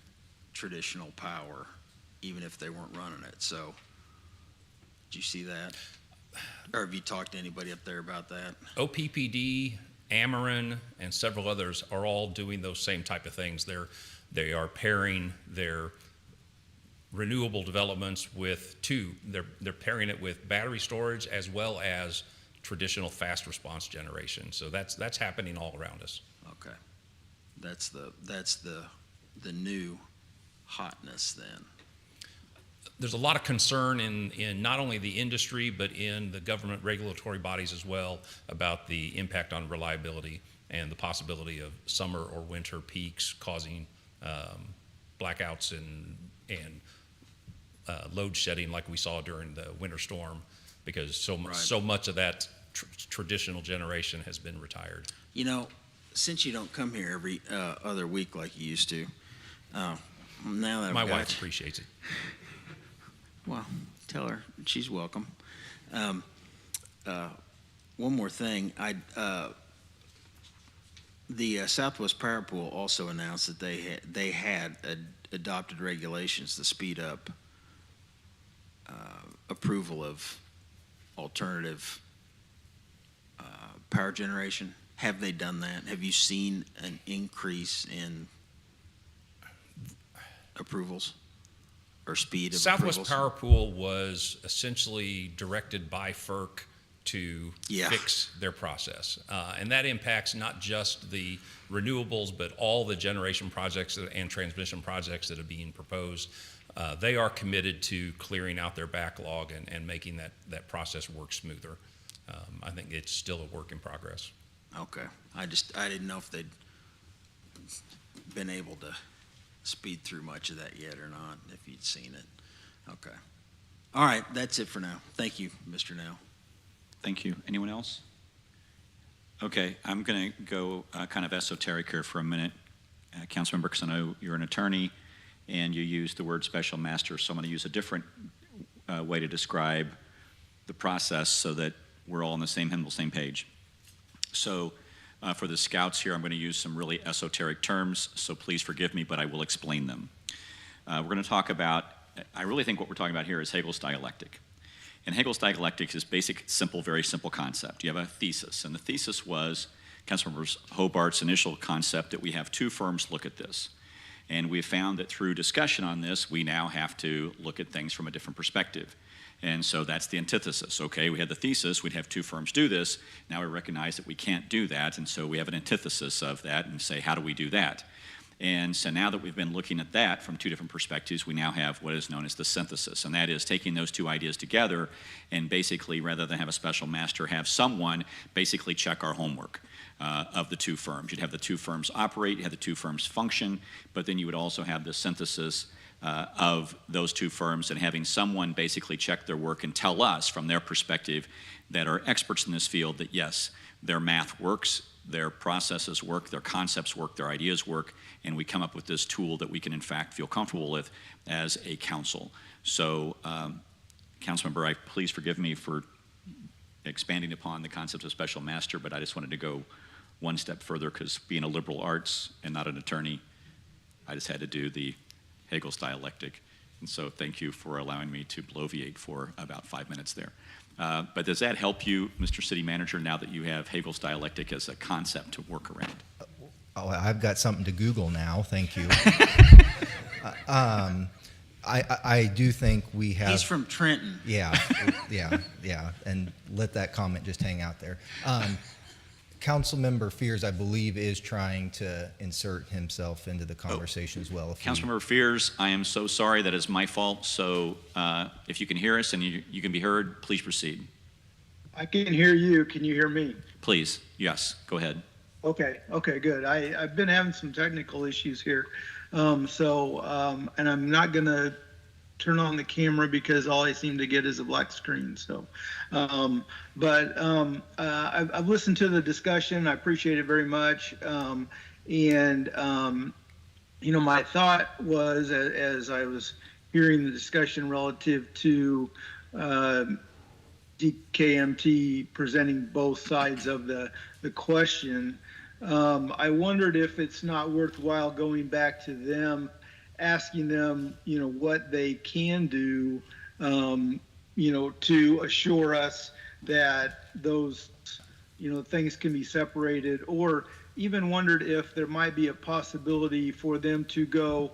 traditional power, even if they weren't running it. So, did you see that? Or have you talked to anybody up there about that? OPPD, Ameren, and several others are all doing those same type of things. They are pairing their renewable developments with they're pairing it with battery storage as well as traditional fast response generation. So that's happening all around us. Okay, that's the new hotness then. There's a lot of concern in not only the industry, but in the government regulatory bodies as well, about the impact on reliability and the possibility of summer or winter peaks causing blackouts and load shedding like we saw during the winter storm, because so much of that traditional generation has been retired. You know, since you don't come here every other week like you used to, now that My wife appreciates it. Well, tell her she's welcome. One more thing, the Southwest Power Pool also announced that they had adopted regulations to speed up approval of alternative power generation. Have they done that? Have you seen an increase in approvals or speed of Southwest approvals? Power Pool was essentially directed by FERC to fix their process. And that impacts not just the renewables, but all the generation projects and transmission projects that are being proposed. They are committed to clearing out their backlog and making that process work smoother. I think it's still a work in progress. Okay. I didn't know if they'd been able to speed through much of that yet or not, if you'd seen it. Okay. All right, that's it for now. Thank you, Mr. Now. Thank you. Anyone else? Okay, I'm going to go kind of esoteric here for a minute, Councilmember, because I know you're an attorney and you use the word special master, so I'm going to use a different way to describe the process so that we're all on the same hymn, the same page. So for the scouts here, I'm going to use some really esoteric terms, so please forgive me, but I will explain them. We're going to talk about, I really think what we're talking about here is Hegel's dialectic. And Hegel's dialectic is basic, simple, very simple concept. You have a thesis, and the thesis was Councilmember Hobart's initial concept that we have two firms look at this. And we found that through discussion on this, we now have to look at things from a different perspective. And so that's the antithesis. Okay, we had the thesis, we'd have two firms do this. Now we recognize that we can't do that, and so we have an antithesis of that and say, how do we do that? And so now that we've been looking at that from two different perspectives, we now have what is known as the synthesis, and that is taking those two ideas together and basically, rather than have a special master, have someone basically check our homework of the two firms. You'd have the two firms operate, you have the two firms function, but then you would also have the synthesis of those two firms and having someone basically check their work and tell us from their perspective that are experts in this field that yes, their math works, their processes work, their concepts work, their ideas work, and we come up with this tool that we can in fact feel comfortable with as a council. So, Councilmember, please forgive me for expanding upon the concept of special master, but I just wanted to go one step further because being a liberal arts and not an attorney, I just had to do the Hegel's dialectic. And so thank you for allowing me to bloviate for about 5 minutes there. But does that help you, Mr. City Manager, now that you have Hegel's dialectic as a concept to work around? Oh, I've got something to Google now. Thank you. I do think we have. He's from Trenton. Yeah. And let that comment just hang out there. Councilmember Fears, I believe, is trying to insert himself into the conversation as well. Councilmember Fears, I am so sorry. That is my fault. So if you can hear us and you can be heard, please proceed. I can hear you. Can you hear me? Please. Yes. Go ahead. Okay, good. I've been having some technical issues here. And I'm not going to turn on the camera because all I seem to get is a black screen. So, I've listened to the discussion. I appreciate it very much. My thought was, as I was hearing the discussion relative to DKMT presenting both sides of the question, I wondered if it's not worthwhile going back to them, asking them, what they can do, to assure us that those, things can be separated, or even wondered if there might be a possibility for them to go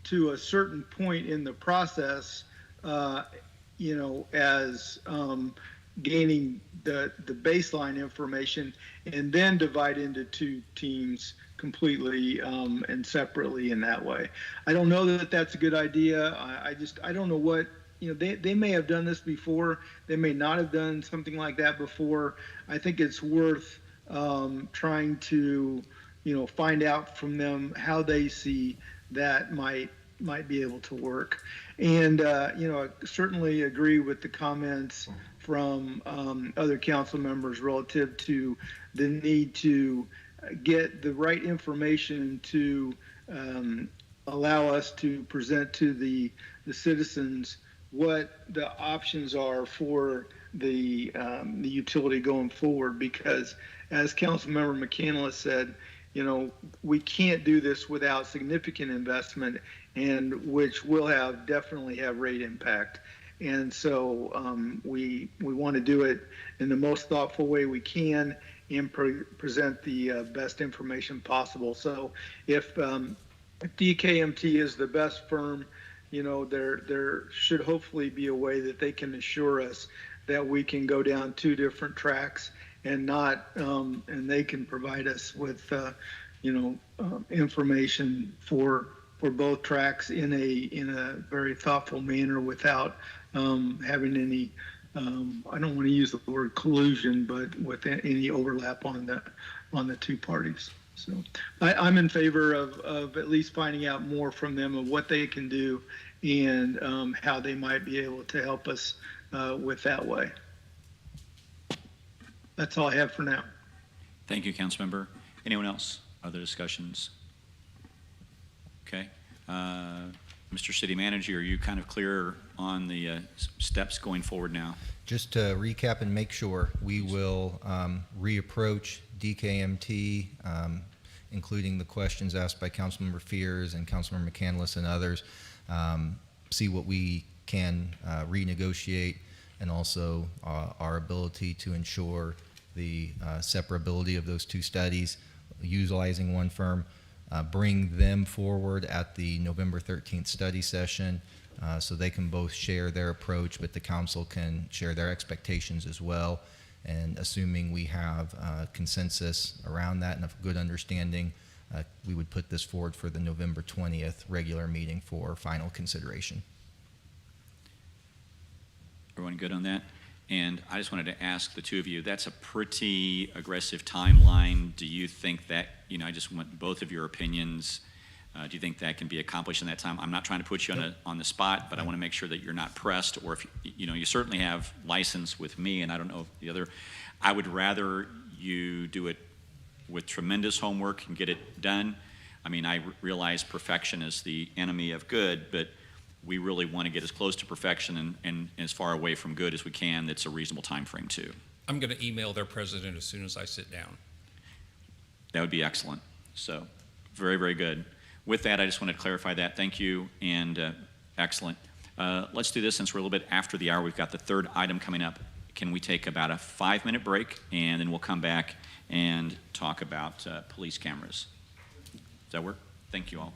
to a certain point in the process, as gaining the baseline information and then divide into two teams completely and separately in that way. I don't know that that's a good idea. I don't know what, they may have done this before. They may not have done something like that before. I think it's worth trying to, find out from them how they see that might be able to work. And, I certainly agree with the comments from other council members relative to the need to get the right information to allow us to present to the citizens what the options are for the utility going forward. Because as Councilmember McCandless said, we can't do this without significant investment, and which will definitely have rate impact. And so we want to do it in the most thoughtful way we can and present the best information possible. So if DKMT is the best firm, there should hopefully be a way that they can assure us that we can go down two different tracks and not, and they can provide us with, information for both tracks in a very thoughtful manner without having any, I don't want to use the word collusion, but with any overlap on the two parties. So I'm in favor of at least finding out more from them of what they can do and how they might be able to help us with that way. That's all I have for now. Thank you, Councilmember. Anyone else? Other discussions? Okay. Mr. City Manager, are you kind of clear on the steps going forward now? Just to recap and make sure, we will reapproach DKMT, including the questions asked by Councilmember Fears and Councilmember McCandless and others, see what we can renegotiate, and also our ability to ensure the separability of those two studies, utilizing one firm, bring them forward at the November 13th study session so they can both share their approach, but the council can share their expectations as well. And assuming we have consensus around that and a good understanding, we would put this forward for the November 20th regular meeting for final consideration. Everyone good on that? And I just wanted to ask the two of you, that's a pretty aggressive timeline. Do you think that, I just want both of your opinions. Do you think that can be accomplished in that time? I'm not trying to put you on the spot, but I want to make sure that you're not pressed, or if, you certainly have license with me, and I don't know if the other, I would rather you do it with tremendous homework and get it done. I mean, I realize perfection is the enemy of good, but we really want to get as close to perfection and as far away from good as we can. That's a reasonable time frame too. I'm going to email their president as soon as I sit down. That would be excellent. So very, very good. With that, I just wanted to clarify that. Thank you, and excellent. Let's do this since we're a little bit after the hour. We've got the third item coming up. Can we take about a 5-minute break, and then we'll come back and talk about police cameras. Does that work? Thank you all.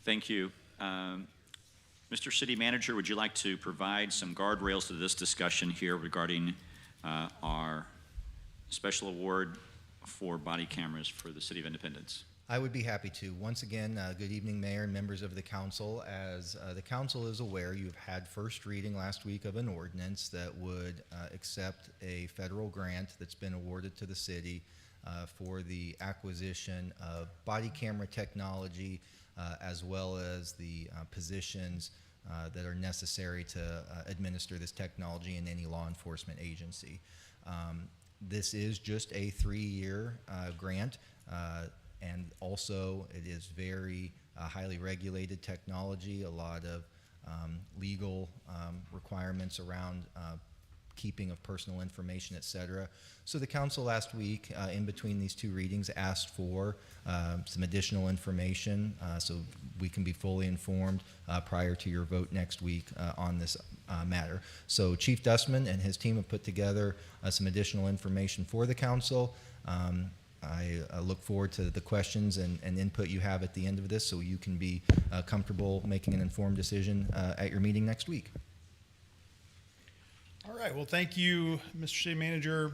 Thank you. Mr. City Manager, would you like to provide some guardrails to this discussion here regarding our special award for body cameras for the City of Independence? I would be happy to. Once again, good evening, Mayor and members of the council. As the council is aware, you've had first reading last week of an ordinance that would accept a federal grant that's been awarded to the city for the acquisition of body camera technology as well as the positions that are necessary to administer this technology in any law enforcement agency. This is just a 3-year grant. And also, it is very highly regulated technology, a lot of legal requirements around keeping of personal information, et cetera. So the council last week, in between these 2 readings, asked for some additional information so we can be fully informed prior to your vote next week on this matter. So Chief Dustman and his team have put together some additional information for the council. I look forward to the questions and input you have at the end of this so you can be comfortable making an informed decision at your meeting next week. All right. Well, thank you, Mr. City Manager,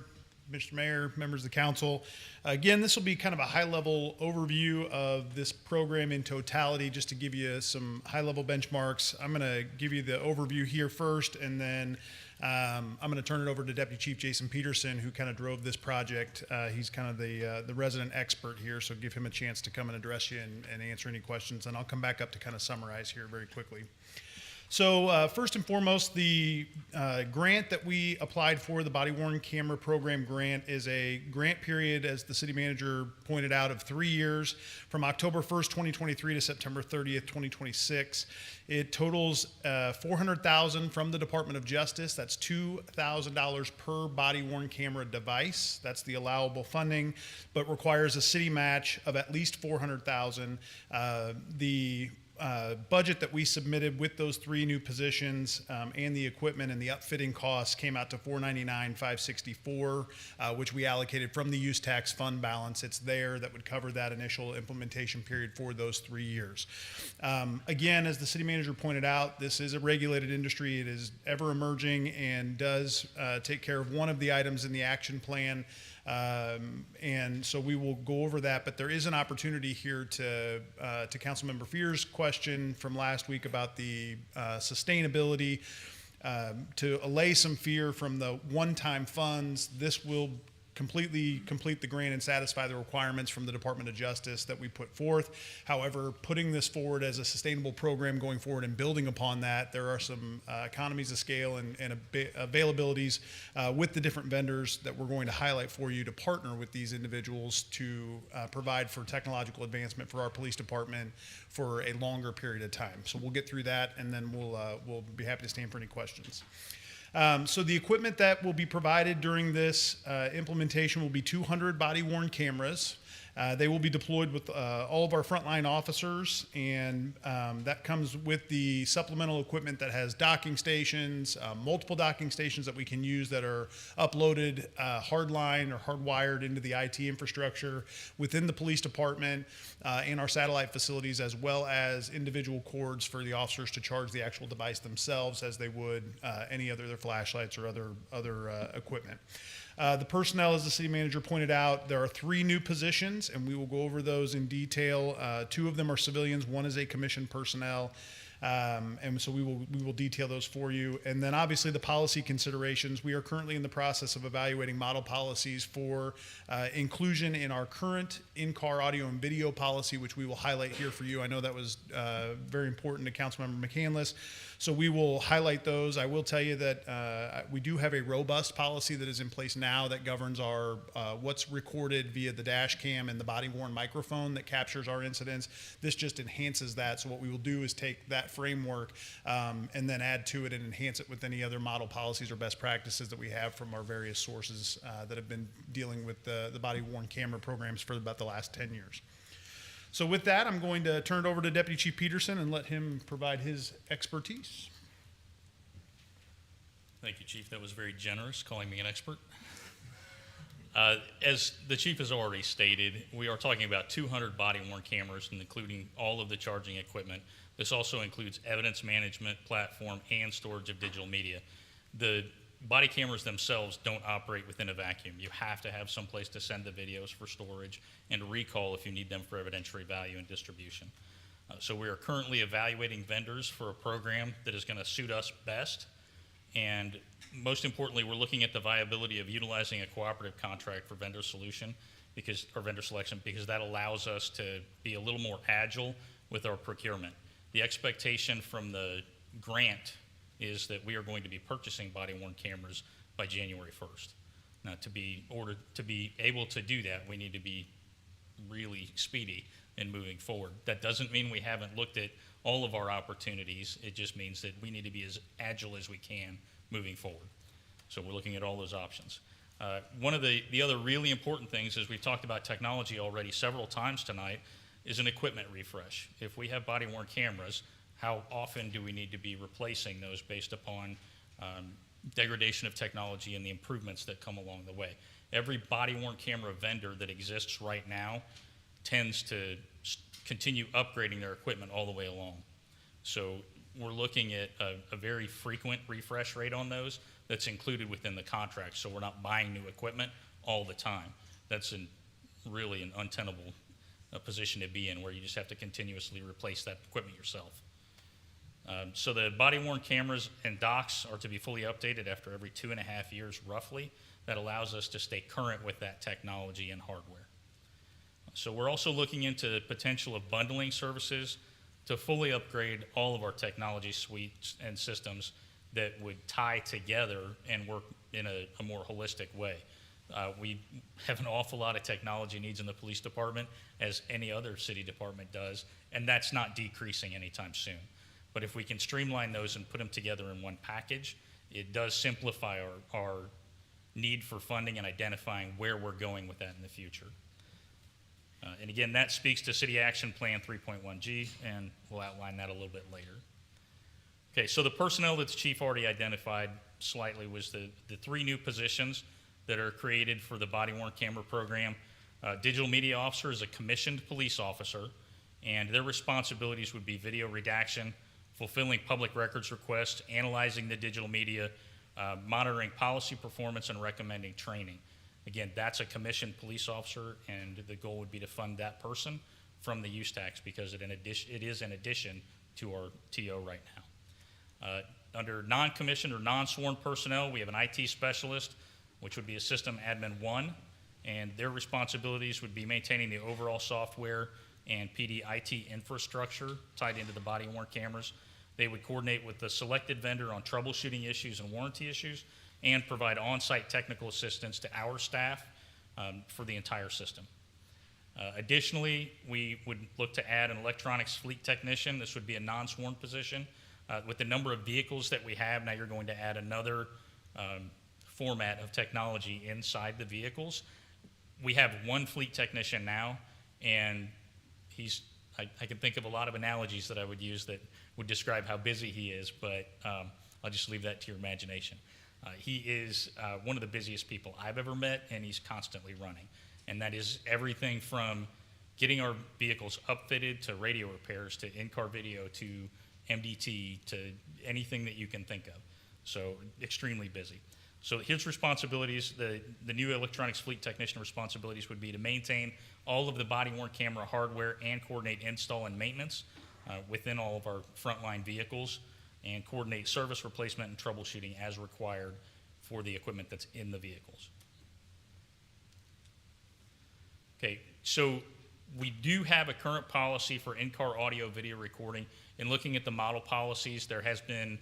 Mr. Mayor, members of the council. Again, this will be kind of a high-level overview of this program in totality, just to give you some high-level benchmarks. I'm going to give you the overview here first, and then I'm going to turn it over to Deputy Chief Jason Peterson, who kind of drove this project. He's kind of the resident expert here, so give him a chance to come and address you and answer any questions. And I'll come back up to kind of summarize here very quickly. So first and foremost, the grant that we applied for, the body-worn camera program grant, is a grant period, as the city manager pointed out, of 3 years, from October 1st, 2023 to September 30th, 2026. It totals $400,000 from the Department of Justice. That's $2,000 per body-worn camera device. That's the allowable funding, but requires a city match of at least $400,000. The budget that we submitted with those 3 new positions and the equipment and the upfitting costs came out to $499,564, which we allocated from the use tax fund balance. It's there that would cover that initial implementation period for those 3 years. Again, as the city manager pointed out, this is a regulated industry. It is ever emerging and does take care of one of the items in the action plan. And so we will go over that, but there is an opportunity here to Councilmember Fear's question from last week about the sustainability, to allay some fear from the one-time funds. This will completely complete the grant and satisfy the requirements from the Department of Justice that we put forth. However, putting this forward as a sustainable program going forward and building upon that, there are some economies of scale and availabilities with the different vendors that we're going to highlight for you to partner with these individuals to provide for technological advancement for our police department for a longer period of time. So we'll get through that, and then we'll be happy to stand for any questions. So the equipment that will be provided during this implementation will be 200 body-worn cameras. They will be deployed with all of our frontline officers, and that comes with the supplemental equipment that has docking stations, multiple docking stations that we can use that are uploaded hardline or hardwired into the IT infrastructure within the police department and our satellite facilities, as well as individual cords for the officers to charge the actual device themselves as they would any other their flashlights or other equipment. The personnel, as the city manager pointed out, there are 3 new positions, and we will go over those in detail. 2 of them are civilians, 1 is a commissioned personnel. And so we will detail those for you. And then obviously the policy considerations. We are currently in the process of evaluating model policies for inclusion in our current in-car audio and video policy, which we will highlight here for you. I know that was very important to Councilmember McCandless. So we will highlight those. I will tell you that we do have a robust policy that is in place now that governs our what's recorded via the dash cam and the body-worn microphone that captures our incidents. This just enhances that. So what we will do is take that framework and then add to it and enhance it with any other model policies or best practices that we have from our various sources that have been dealing with the body-worn camera programs for about the last 10 years. So with that, I'm going to turn it over to Deputy Chief Peterson and let him provide his expertise. Thank you, Chief. That was very generous, calling me an expert. As the chief has already stated, we are talking about 200 body-worn cameras, including all of the charging equipment. This also includes evidence management platform and storage of digital media. The body cameras themselves don't operate within a vacuum. You have to have some place to send the videos for storage and recall if you need them for evidentiary value and distribution. So we are currently evaluating vendors for a program that is going to suit us best. And most importantly, we're looking at the viability of utilizing a cooperative contract for vendor selection because that allows us to be a little more agile with our procurement. The expectation from the grant is that we are going to be purchasing body-worn cameras by January 1st. Now, to be able to do that, we need to be really speedy in moving forward. That doesn't mean we haven't looked at all of our opportunities. It just means that we need to be as agile as we can moving forward. So we're looking at all those options. One of the other really important things is we've talked about technology already several times tonight is an equipment refresh. If we have body-worn cameras, how often do we need to be replacing those based upon degradation of technology and the improvements that come along the way? Every body-worn camera vendor that exists right now tends to continue upgrading their equipment all the way along. So we're looking at a very frequent refresh rate on those that's included within the contract, so we're not buying new equipment all the time. That's really an untenable position to be in, where you just have to continuously replace that equipment yourself. So the body-worn cameras and docks are to be fully updated after every 2.5 years roughly. That allows us to stay current with that technology and hardware. So we're also looking into the potential of bundling services to fully upgrade all of our technology suites and systems that would tie together and work in a more holistic way. We have an awful lot of technology needs in the police department, as any other city department does, and that's not decreasing anytime soon. But if we can streamline those and put them together in one package, it does simplify our need for funding and identifying where we're going with that in the future. And again, that speaks to City Action Plan 3.1G, and we'll outline that a little bit later. Okay, so the personnel that the chief already identified slightly was the 3 new positions that are created for the body-worn camera program. Digital media officer is a commissioned police officer, and their responsibilities would be video redaction, fulfilling public records requests, analyzing the digital media, monitoring policy performance, and recommending training. Again, that's a commissioned police officer, and the goal would be to fund that person from the use tax because it is in addition to our TO right now. Under non-commissioned or non-sworn personnel, we have an IT specialist, which would be a system admin 1, and their responsibilities would be maintaining the overall software and PD IT infrastructure tied into the body-worn cameras. They would coordinate with the selected vendor on troubleshooting issues and warranty issues, and provide on-site technical assistance to our staff for the entire system. Additionally, we would look to add an electronics fleet technician. This would be a non-sworn position. With the number of vehicles that we have, now you're going to add another format of technology inside the vehicles. We have one fleet technician now, and I can think of a lot of analogies that I would use that would describe how busy he is, but I'll just leave that to your imagination. He is one of the busiest people I've ever met, and he's constantly running. And that is everything from getting our vehicles upfitted to radio repairs to in-car video to MDT to anything that you can think of. So extremely busy. So his responsibilities, the new electronics fleet technician responsibilities would be to maintain all of the body-worn camera hardware and coordinate install and maintenance within all of our frontline vehicles, and coordinate service replacement and troubleshooting as required for the equipment that's in the vehicles. Okay, so we do have a current policy for in-car audio video recording. In looking at the model policies, there has been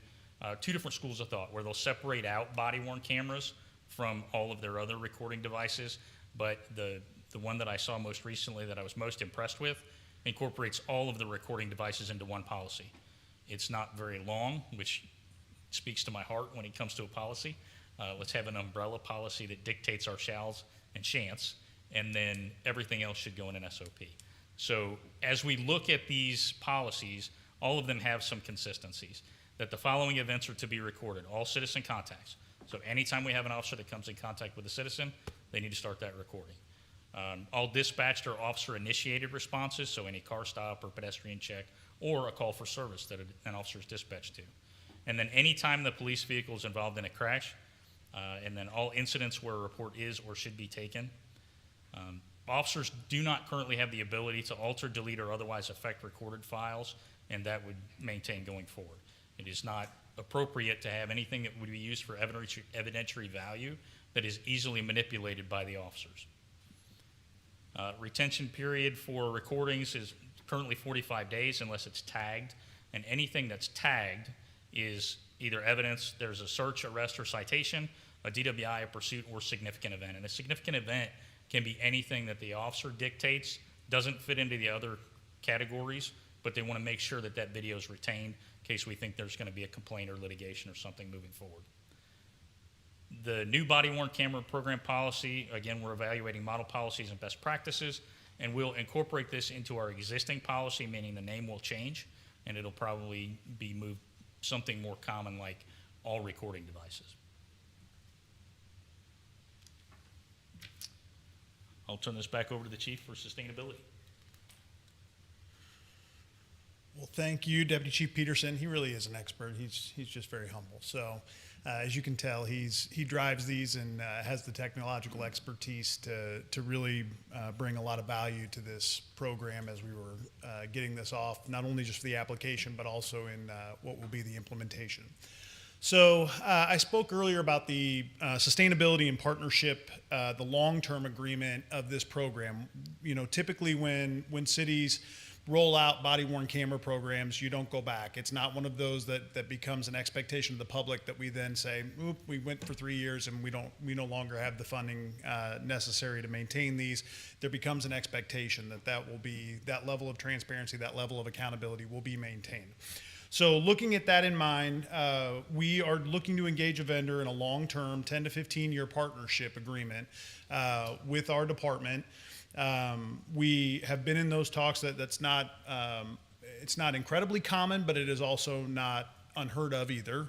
2 different schools of thought where they'll separate out body-worn cameras from all of their other recording devices, but the one that I saw most recently that I was most impressed with incorporates all of the recording devices into one policy. It's not very long, which speaks to my heart when it comes to a policy. Let's have an umbrella policy that dictates our shalls and shan'ts, and then everything else should go in an SOP. So as we look at these policies, all of them have some consistencies. That the following events are to be recorded: all citizen contacts. So anytime we have an officer that comes in contact with a citizen, they need to start that recording. All dispatched or officer-initiated responses, so any car stop or pedestrian check, or a call for service that an officer is dispatched to. And then anytime the police vehicle is involved in a crash, and then all incidents where a report is or should be taken. Officers do not currently have the ability to alter, delete, or otherwise affect recorded files, and that would maintain going forward. It is not appropriate to have anything that would be used for evidentiary value that is easily manipulated by the officers. Retention period for recordings is currently 45 days unless it's tagged, and anything that's tagged is either evidence, there's a search, arrest, or citation, a DWI, a pursuit, or significant event. And a significant event can be anything that the officer dictates, doesn't fit into the other categories, but they want to make sure that that video is retained in case we think there's going to be a complaint or litigation or something moving forward. The new body-worn camera program policy, again, we're evaluating model policies and best practices, and we'll incorporate this into our existing policy, meaning the name will change, and it'll probably be moved something more common like all recording devices. I'll turn this back over to the chief for sustainability. Well, thank you, Deputy Chief Peterson. He really is an expert. He's just very humble. So, as you can tell, he drives these and has the technological expertise to really bring a lot of value to this program as we were getting this off, not only just for the application, but also in what will be the implementation. So I spoke earlier about the sustainability and partnership, the long-term agreement of this program. You know, typically when cities roll out body-worn camera programs, you don't go back. It's not one of those that becomes an expectation of the public that we then say, oop, we went for 3 years and we no longer have the funding necessary to maintain these. There becomes an expectation that level of transparency, that level of accountability will be maintained. So looking at that in mind, we are looking to engage a vendor in a long-term 10 to 15-year partnership agreement with our department. We have been in those talks. It's not incredibly common, but it is also not unheard of either.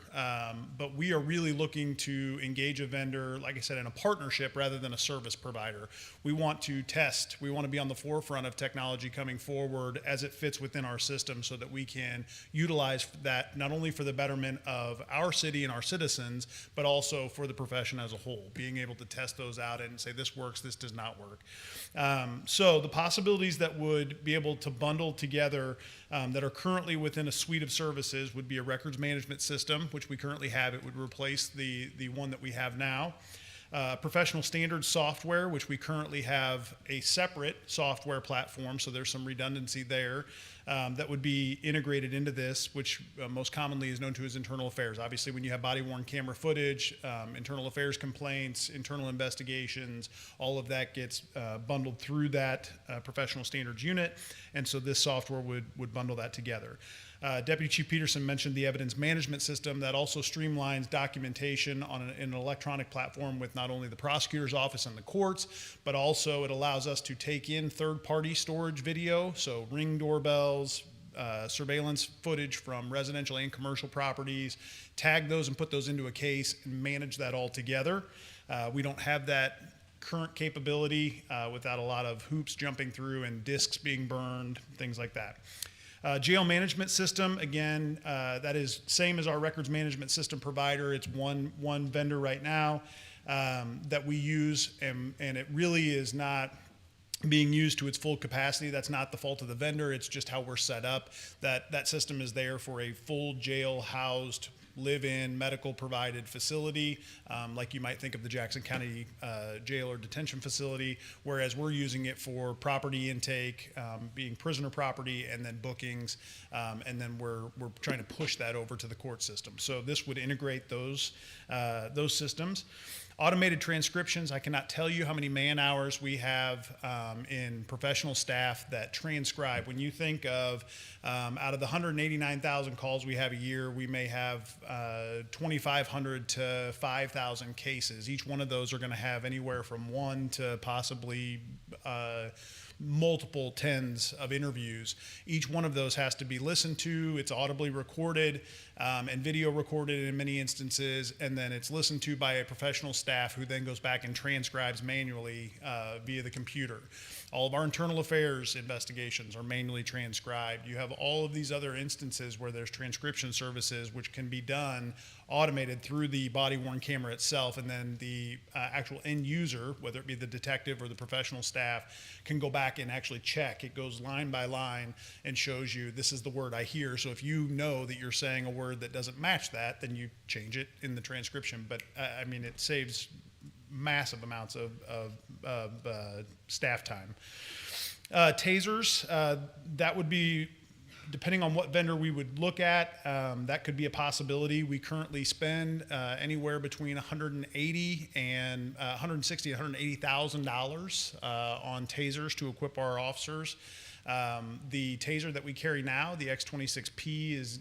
But we are really looking to engage a vendor, like I said, in a partnership rather than a service provider. We want to test. We want to be on the forefront of technology coming forward as it fits within our system so that we can utilize that not only for the betterment of our city and our citizens, but also for the profession as a whole, being able to test those out and say this works, this does not work. So the possibilities that would be able to bundle together that are currently within a suite of services would be a records management system, which we currently have. It would replace the one that we have now. Professional standards software, which we currently have a separate software platform, so there's some redundancy there that would be integrated into this, which most commonly is known to as internal affairs. Obviously, when you have body-worn camera footage, internal affairs complaints, internal investigations, all of that gets bundled through that professional standards unit, and so this software would bundle that together. Deputy Chief Peterson mentioned the evidence management system that also streamlines documentation in an electronic platform with not only the prosecutor's office and the courts, but also it allows us to take in third-party storage video, so Ring doorbells, surveillance footage from residential and commercial properties, tag those and put those into a case and manage that all together. We don't have that current capability without a lot of hoops jumping through and disks being burned, things like that. Jail management system, again, that is same as our records management system provider. It's one vendor right now that we use, and it really is not being used to its full capacity. That's not the fault of the vendor. It's just how we're set up. That system is there for a full jail housed live-in medical provided facility, like you might think of the Jackson County Jail or Detention Facility, whereas we're using it for property intake, being prisoner property, and then bookings, and then we're trying to push that over to the court system. So this would integrate those systems. Automated transcriptions, I cannot tell you how many man hours we have in professional staff that transcribe. When you think of out of the 189,000 calls we have a year, we may have 2,500 to 5,000 cases. Each one of those are going to have anywhere from 1 to possibly multiple tens of interviews. Each one of those has to be listened to. It's audibly recorded and video recorded in many instances, and then it's listened to by a professional staff who then goes back and transcribes manually via the computer. All of our internal affairs investigations are manually transcribed. You have all of these other instances where there's transcription services which can be done automated through the body-worn camera itself, and then the actual end user, whether it be the detective or the professional staff, can go back and actually check. It goes line by line and shows you, this is the word I hear. So if you know that you're saying a word that doesn't match that, then you change it in the transcription. But I mean, it saves massive amounts of staff time. Tasers, that would be, depending on what vendor we would look at, that could be a possibility. We currently spend anywhere between $160,000 and $180,000 on tasers to equip our officers. The taser that we carry now, the X26P, is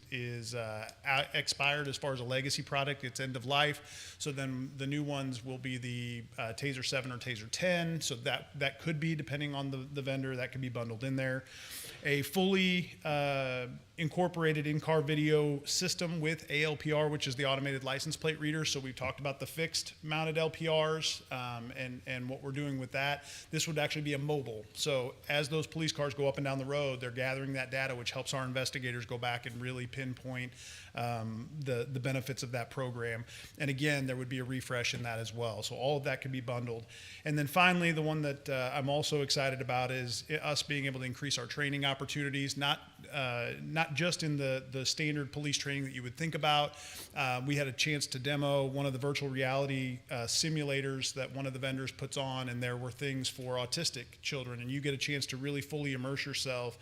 expired as far as a legacy product. It's end of life. So then the new ones will be the Taser 7 or Taser 10. So that could be, depending on the vendor, that could be bundled in there. A fully incorporated in-car video system with ALPR, which is the automated license plate reader. So we've talked about the fixed mounted LPRs and what we're doing with that. This would actually be a mobile. So as those police cars go up and down the road, they're gathering that data, which helps our investigators go back and really pinpoint the benefits of that program. And again, there would be a refresh in that as well. So all of that could be bundled. And then finally, the one that I'm also excited about is us being able to increase our training opportunities, not just in the standard police training that you would think about. We had a chance to demo one of the virtual reality simulators that one of the vendors puts on, and there were things for autistic children, and you get a chance to really fully immerse yourself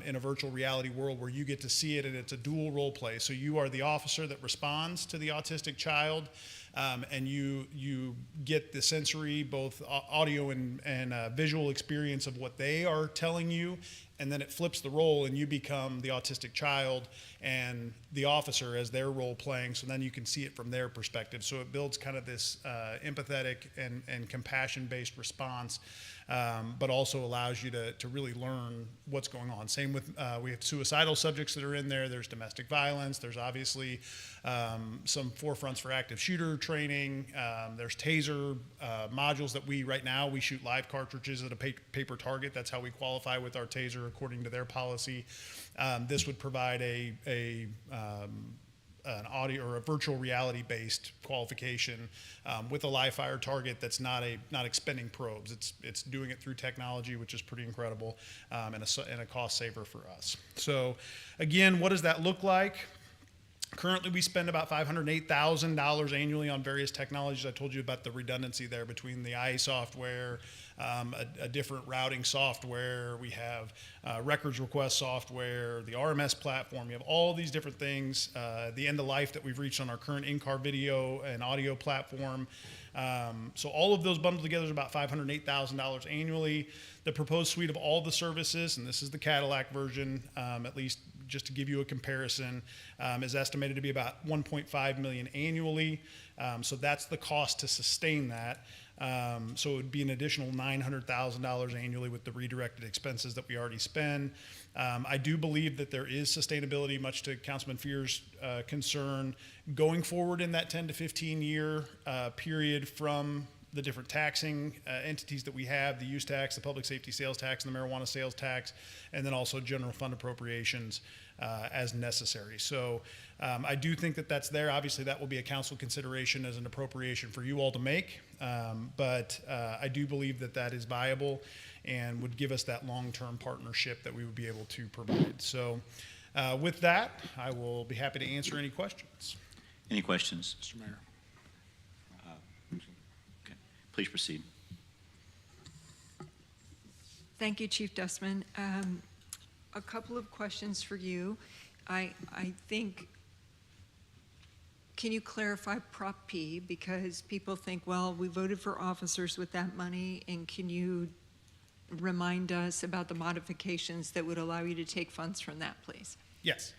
in a virtual reality world where you get to see it, and it's a dual role play. So you are the officer that responds to the autistic child, and you get the sensory, both audio and visual experience of what they are telling you, and then it flips the role and you become the autistic child and the officer as their role playing, so then you can see it from their perspective. So it builds kind of this empathetic and compassion-based response, but also allows you to really learn what's going on. Same with, we have suicidal subjects that are in there, there's domestic violence, there's obviously some forefronts for active shooter training, there's taser modules that right now we shoot live cartridges at a paper target. That's how we qualify with our taser according to their policy. This would provide an audio or a virtual reality based qualification with a live fire target that's not expending probes. It's doing it through technology, which is pretty incredible, and a cost saver for us. So again, what does that look like? Currently, we spend about $508,000 annually on various technologies. I told you about the redundancy there between the IA software, a different routing software. We have records request software, the RMS platform. You have all these different things. The end of life that we've reached on our current in-car video and audio platform. So all of those bundled together is about $508,000 annually. The proposed suite of all the services, and this is the Cadillac version, at least just to give you a comparison, is estimated to be about $1.5 million annually. So that's the cost to sustain that. So it would be an additional $900,000 annually with the redirected expenses that we already spend. I do believe that there is sustainability, much to Councilman Fear's concern, going forward in that 10 to 15 year period from the different taxing entities that we have, the use tax, the public safety sales tax, and the marijuana sales tax, and then also general fund appropriations as necessary. So I do think that that's there. Obviously, that will be a council consideration as an appropriation for you all to make, but I do believe that that is viable and would give us that long-term partnership that we would be able to provide. So with that, I will be happy to answer any questions. Any questions? Mr. Mayor. Okay. Please proceed. Thank you, Chief Dustman. A couple of questions for you. I think, can you clarify Prop P? Because people think, well, we voted for officers with that money, and can you remind us about the modifications that would allow you to take funds from that, please? Yes.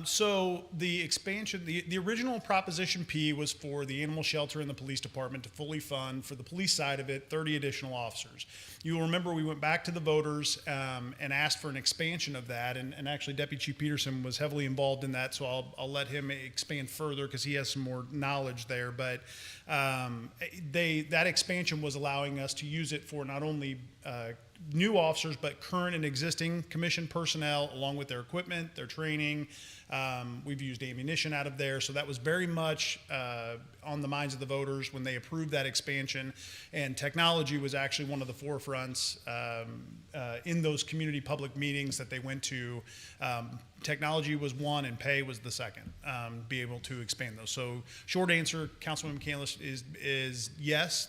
So the expansion, the original Proposition P was for the animal shelter and the police department to fully fund, for the police side of it, 30 additional officers. You will remember we went back to the voters and asked for an expansion of that, and actually Deputy Chief Peterson was heavily involved in that, so I'll let him expand further because he has some more knowledge there. But that expansion was allowing us to use it for not only new officers, but current and existing commissioned personnel, along with their equipment, their training. We've used ammunition out of there, so that was very much on the minds of the voters when they approved that expansion. And technology was actually one of the forefronts in those community public meetings that they went to. Technology was one, and pay was the second. Be able to expand those. So, short answer, Councilman McCandless, is yes.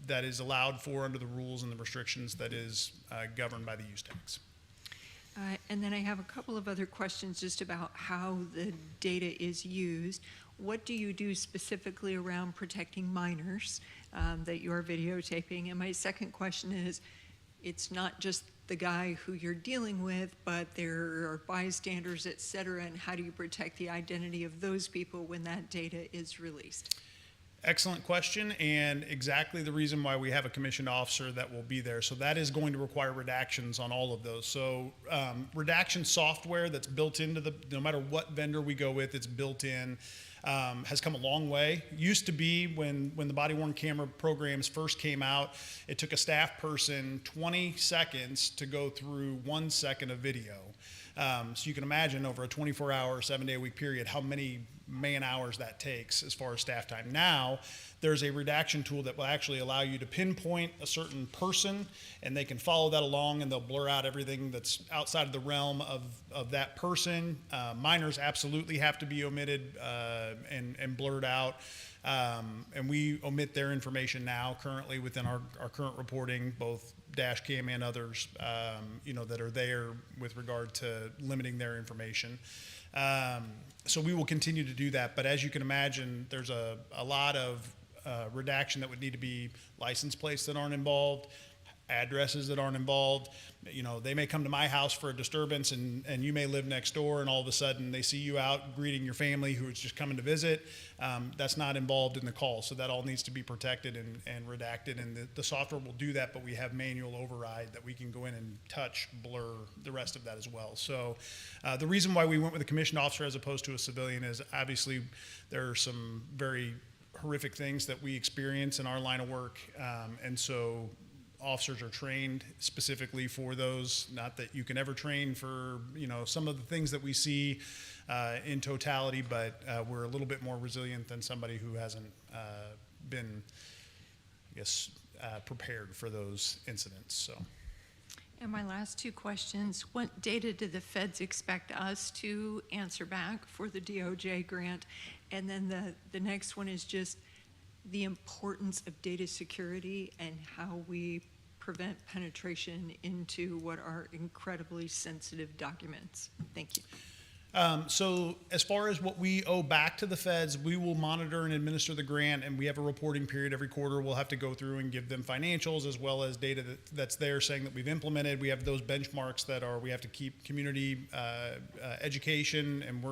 That is allowed for under the rules and the restrictions that is governed by the use tax. And then I have a couple of other questions just about how the data is used. What do you do specifically around protecting minors that you're videotaping? And my second question is, it's not just the guy who you're dealing with, but there are bystanders, et cetera, and how do you protect the identity of those people when that data is released? Excellent question, and exactly the reason why we have a commissioned officer that will be there. So that is going to require redactions on all of those. So redaction software that's built into no matter what vendor we go with, it's built in, has come a long way. Used to be when the body-worn camera programs first came out, it took a staff person 20 seconds to go through 1 second of video. So you can imagine over a 24-hour, 7-day-a-week period how many man-hours that takes as far as staff time. Now, there's a redaction tool that will actually allow you to pinpoint a certain person, and they can follow that along, and they'll blur out everything that's outside of the realm of that person. Minors absolutely have to be omitted and blurred out. And we omit their information now currently within our current reporting, both dash cam and others, that are there with regard to limiting their information. So we will continue to do that. But as you can imagine, there's a lot of redaction that would need to be license plates that aren't involved, addresses that aren't involved. They may come to my house for a disturbance and you may live next door, and all of a sudden they see you out greeting your family who is just coming to visit. That's not involved in the call. So that all needs to be protected and redacted, and the software will do that, but we have manual override that we can go in and touch, blur the rest of that as well. So the reason why we went with a commissioned officer as opposed to a civilian is obviously there are some very horrific things that we experience in our line of work, and so officers are trained specifically for those. Not that you can ever train for some of the things that we see in totality, but we're a little bit more resilient than somebody who hasn't been, prepared for those incidents. So. And my last two questions: what data do the feds expect us to answer back for the DOJ grant? And then the next one is just the importance of data security and how we prevent penetration into what are incredibly sensitive documents. Thank you. So as far as what we owe back to the feds, we will monitor and administer the grant, and we have a reporting period every quarter. We'll have to go through and give them financials as well as data that's there saying that we've implemented. We have those benchmarks we have to keep community education, and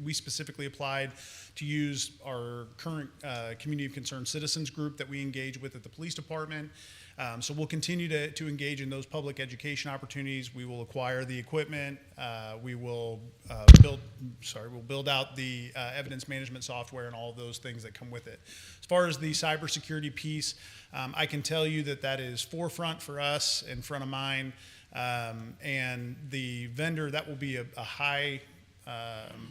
we specifically applied to use our current community of concerned citizens group that we engage with at the police department. So we'll continue to engage in those public education opportunities. We will acquire the equipment. We will we'll build out the evidence management software and all of those things that come with it. As far as the cybersecurity piece, I can tell you that is forefront for us and front of mind. And the vendor, that will be a high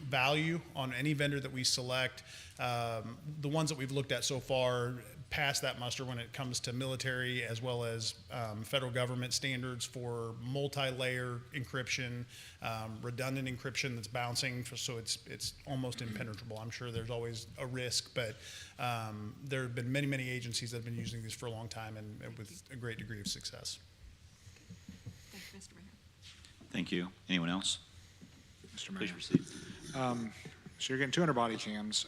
value on any vendor that we select. The ones that we've looked at so far pass that muster when it comes to military as well as federal government standards for multi-layer encryption, redundant encryption that's bouncing, so it's almost impenetrable. I'm sure there's always a risk, but there have been many agencies that have been using these for a long time and with a great degree of success. Thank you, Mr. Mayor. Thank you. Anyone else? Mr. Mayor. Please proceed. So you're getting 200 body cams.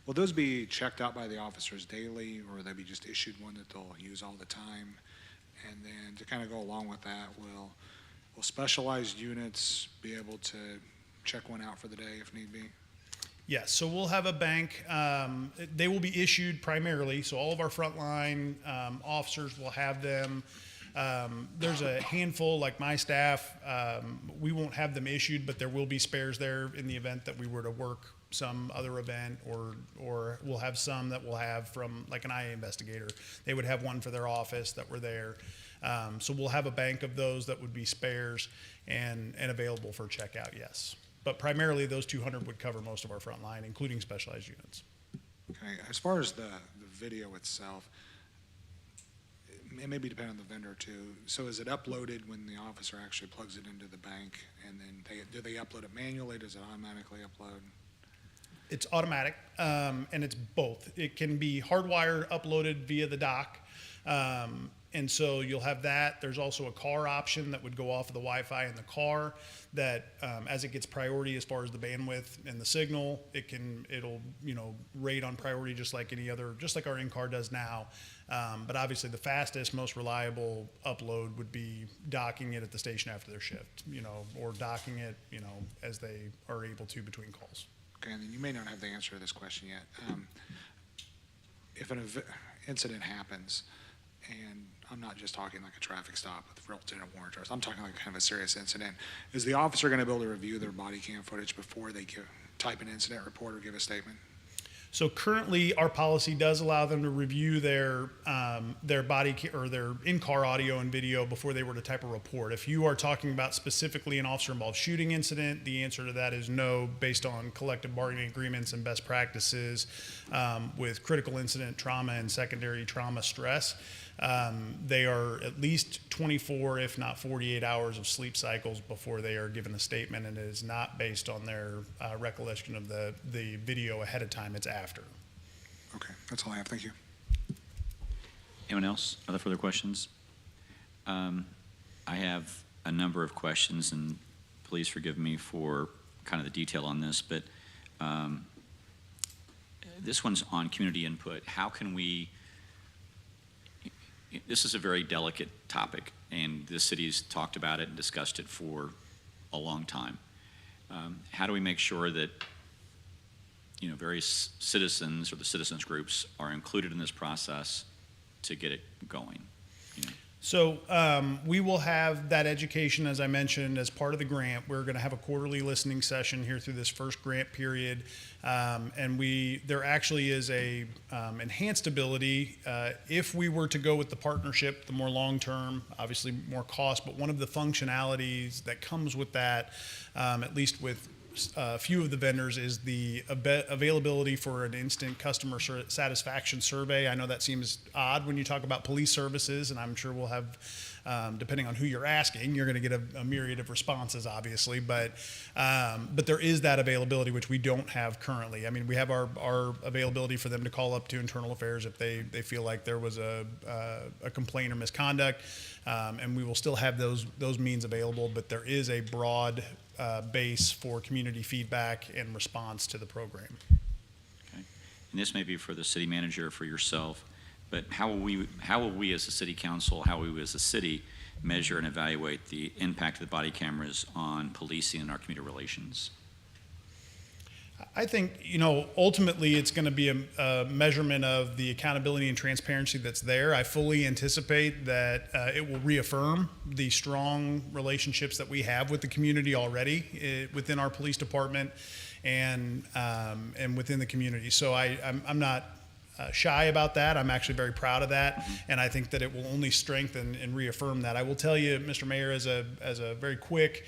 Will those be checked out by the officers daily, or will they be just issued one that they'll use all the time? And then to kind of go along with that, will will specialized units be able to check one out for the day if need be? Yes, so we'll have a bank. They will be issued primarily, so all of our frontline officers will have them. There's a handful, like my staff, we won't have them issued, but there will be spares there in the event that we were to work some other event, or we'll have some that we'll have from, like an IA investigator. They would have one for their office that were there. So we'll have a bank of those that would be spares and available for checkout, yes. But primarily, those 200 would cover most of our front line, including specialized units. Okay, as far as the video itself, it may be dependent on the vendor too. So is it uploaded when the officer actually plugs it into the bank, and then do they upload it manually? Does it automatically upload? It's automatic, and it's both. It can be hardwired, uploaded via the dock, and so you'll have that. There's also a car option that would go off of the Wi-Fi in the car that, as it gets priority as far as the bandwidth and the signal, it'll rate on priority just like any other, just like our in-car does now. But obviously the fastest, most reliable upload would be docking it at the station after their shift, or docking it, as they are able to between calls. Okay, and then you may not have the answer to this question yet. If an incident happens, and I'm not just talking like a traffic stop with real lieutenant warrant arrest, I'm talking like kind of a serious incident, is the officer going to be able to review their body cam footage before they type an incident report or give a statement? So currently, our policy does allow them to review their body or their in-car audio and video before they were to type a report. If you are talking about specifically an officer-involved shooting incident, the answer to that is no, based on collective bargaining agreements and best practices with critical incident trauma and secondary trauma stress. They are at least 24, if not 48 hours of sleep cycles before they are given a statement, and it is not based on their recollection of the video ahead of time. It's after. Okay, that's all I have. Thank you. Anyone else? Other further questions? I have a number of questions, and please forgive me for kind of the detail on this, but this one's on community input. How can we... This is a very delicate topic, and the city's talked about it and discussed it for a long time. How do we make sure that various citizens or the citizens groups are included in this process to get it going? So we will have that education, as I mentioned, as part of the grant. We're going to have a quarterly listening session here through this first grant period, and there actually is a enhanced ability if we were to go with the partnership, the more long-term, obviously more cost, but one of the functionalities that comes with that, at least with a few of the vendors, is the availability for an instant customer satisfaction survey. I know that seems odd when you talk about police services, and I'm sure we'll have, depending on who you're asking, you're going to get a myriad of responses, obviously, but there is that availability, which we don't have currently. I mean, we have our availability for them to call up to internal affairs if they feel like there was a complaint or misconduct, and we will still have those means available, but there is a broad base for community feedback and response to the program. Okay. And this may be for the city manager or for yourself, but how will we as a city council, how will we as a city measure and evaluate the impact of the body cameras on policing and our community relations? I think, ultimately it's going to be a measurement of the accountability and transparency that's there. I fully anticipate that it will reaffirm the strong relationships that we have with the community already within our police department and within the community. So I'm not shy about that. I'm actually very proud of that, and I think that it will only strengthen and reaffirm that. I will tell you, Mr. Mayor, as a very quick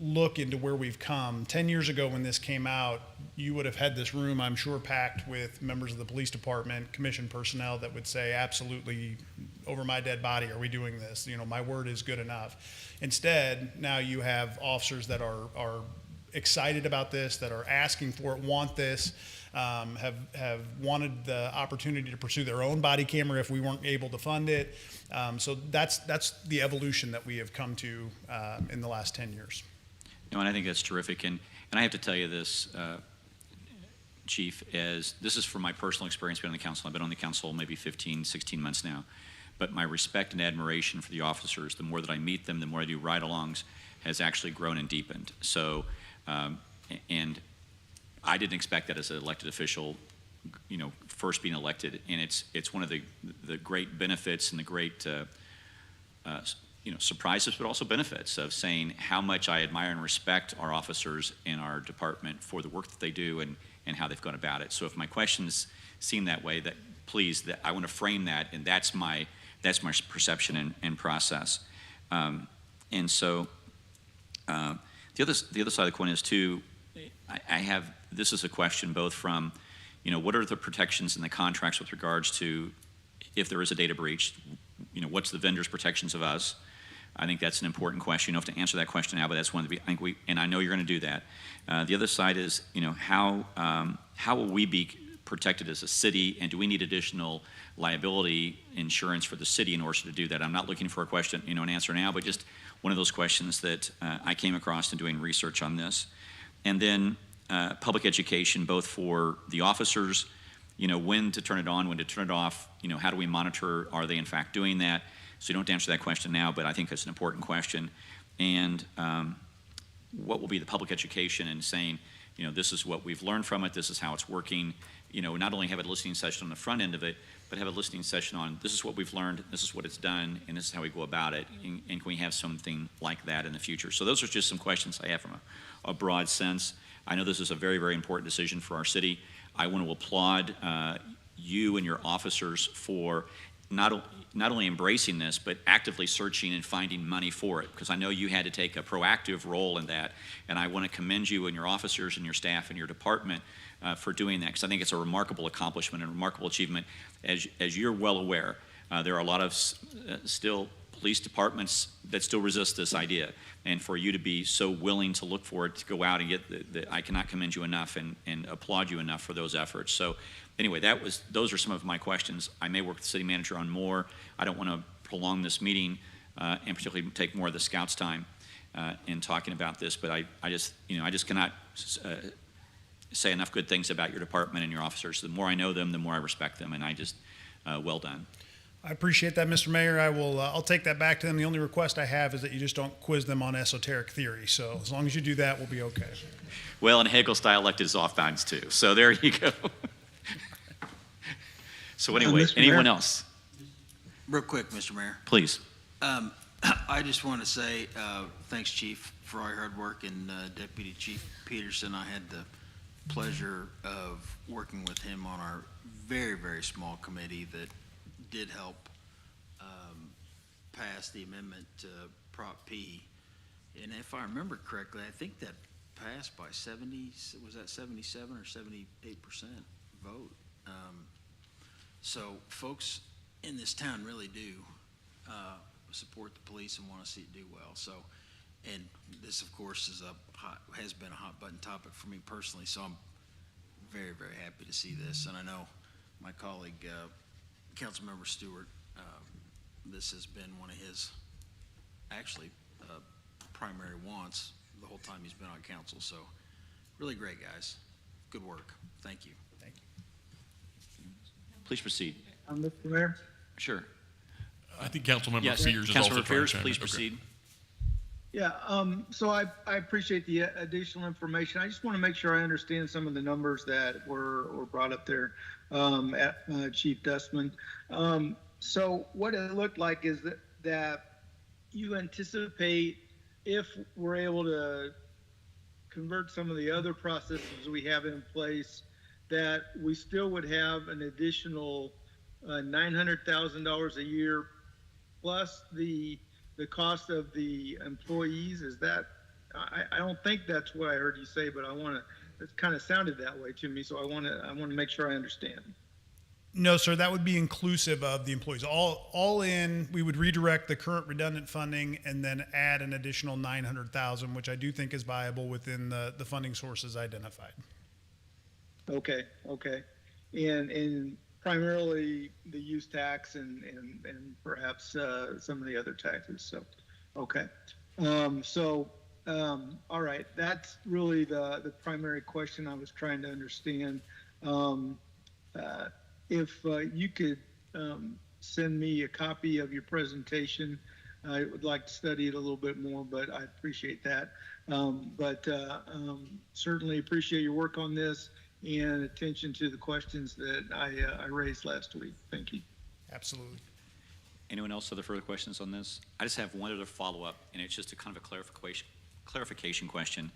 look into where we've come. 10 years ago when this came out, you would have had this room, I'm sure, packed with members of the police department, commission personnel that would say, absolutely, over my dead body, are we doing this? My word is good enough. Instead, now you have officers that are excited about this, that are asking for it, want this, have wanted the opportunity to pursue their own body camera if we weren't able to fund it. So that's the evolution that we have come to in the last 10 years. No, and I think that's terrific. And I have to tell you this, Chief, as this is from my personal experience being on the council. I've been on the council maybe 15, 16 months now. but my respect and admiration for the officers, the more that I meet them, the more I do ride-alongs, has actually grown and deepened. So, and I didn't expect that as an elected official, you know, first being elected, and it's one of the great benefits and the great you know, surprises, but also benefits of saying how much I admire and respect our officers in our department for the work that they do and how they've gone about it. So if my questions seem that way, that please, that I want to frame that, and that's my perception and process. And so the other side of the coin is too, I have, this is a question both from, you know, what are the protections in the contracts with regards to if there is a data breach, you know, what's the vendor's protections of us? I think that's an important question. You don't have to answer that question now, but that's one of the, I think we, and I know you're going to do that. The other side is, you know, how will we be protected as a city, and do we need additional liability insurance for the city in order to do that? I'm not looking for a question, you know, an answer now, but just one of those questions that I came across in doing research on this. And then public education, both for the officers, you know, when to turn it on, when to turn it off, you know, how do we monitor, are they in fact doing that? So you don't have to answer that question now, but I think that's an important question. And what will be the public education and saying, you know, this is what we've learned from it, this is how it's working. You know, not only have a listening session on the front end of it, but have a listening session on this is what we've learned, this is what it's done, and this is how we go about it. And can we have something like that in the future? So those are just some questions I have from a broad sense. I know this is a very, very important decision for our city. I want to applaud you and your officers for not only embracing this, but actively searching and finding money for it, because I know you had to take a proactive role in that, and I want to commend you and your officers and your staff and your department for doing that, because I think it's a remarkable accomplishment and a remarkable achievement. As you're well aware, there are a lot of still police departments that still resist this idea, and for you to be so willing to look for it, to go out and get I cannot commend you enough and applaud you enough for those efforts. So anyway, those are some of my questions. I may work with the city manager on more. I don't want to prolong this meeting and particularly take more of the scouts' time in talking about this, but I just cannot say enough good things about your department and your officers. The more I know them, the more I respect them, and I just well done. I appreciate that, Mr. Mayor. I'll take that back to them. The only request I have is that you just don't quiz them on esoteric theory. So as long as you do that, we'll be okay. Well, and Hegel's dialect is off bounds too. So there you go. So anyway, anyone else? Real quick, Mr. Mayor. Please. I just want to say thanks, Chief, for all your hard work, and Deputy Chief Peterson. I had the pleasure of working with him on our very, very small committee that did help pass the amendment to Prop P. And if I remember correctly, I think that passed by 70, was that 77 or 78% vote? So folks in this town really do support the police and want to see it do well. So, and this, of course, has been a hot button topic for me personally. So I'm very, very happy to see this. And I know my colleague, Councilmember Stewart, this has been one of his actually primary wants the whole time he's been on council. So really great, guys. Good work. Thank you. Thank you. Please proceed. Mr. Mayor? Sure. I think Councilmember Yes, Fears is also Councilmember trying Fears, to chime in. please Okay. proceed. Yeah, so I appreciate the additional information. I just want to make sure I understand some of the numbers that were brought up there at Chief Dustman. So what it looked like is that you anticipate, if we're able to convert some of the other processes we have in place, that we still would have an additional $900,000 a year plus the cost of the employees. Is that, I don't think that's what I heard you say, but it kind of sounded that way to me. So I want to make sure I understand. No, sir, that would be inclusive of the employees. All in, we would redirect the current redundant funding and then add an additional $900,000, which I do think is viable within the funding sources identified. Okay. And primarily the use tax and perhaps some of the other taxes. So, okay. All right. That's really the primary question I was trying to understand. If you could send me a copy of your presentation. I would like to study it a little bit more, but I appreciate that. Certainly appreciate your work on this and attention to the questions that I raised last week. Thank you. Absolutely. Anyone else have further questions on this? I just have one other follow-up, and it's just a kind of a clarification question.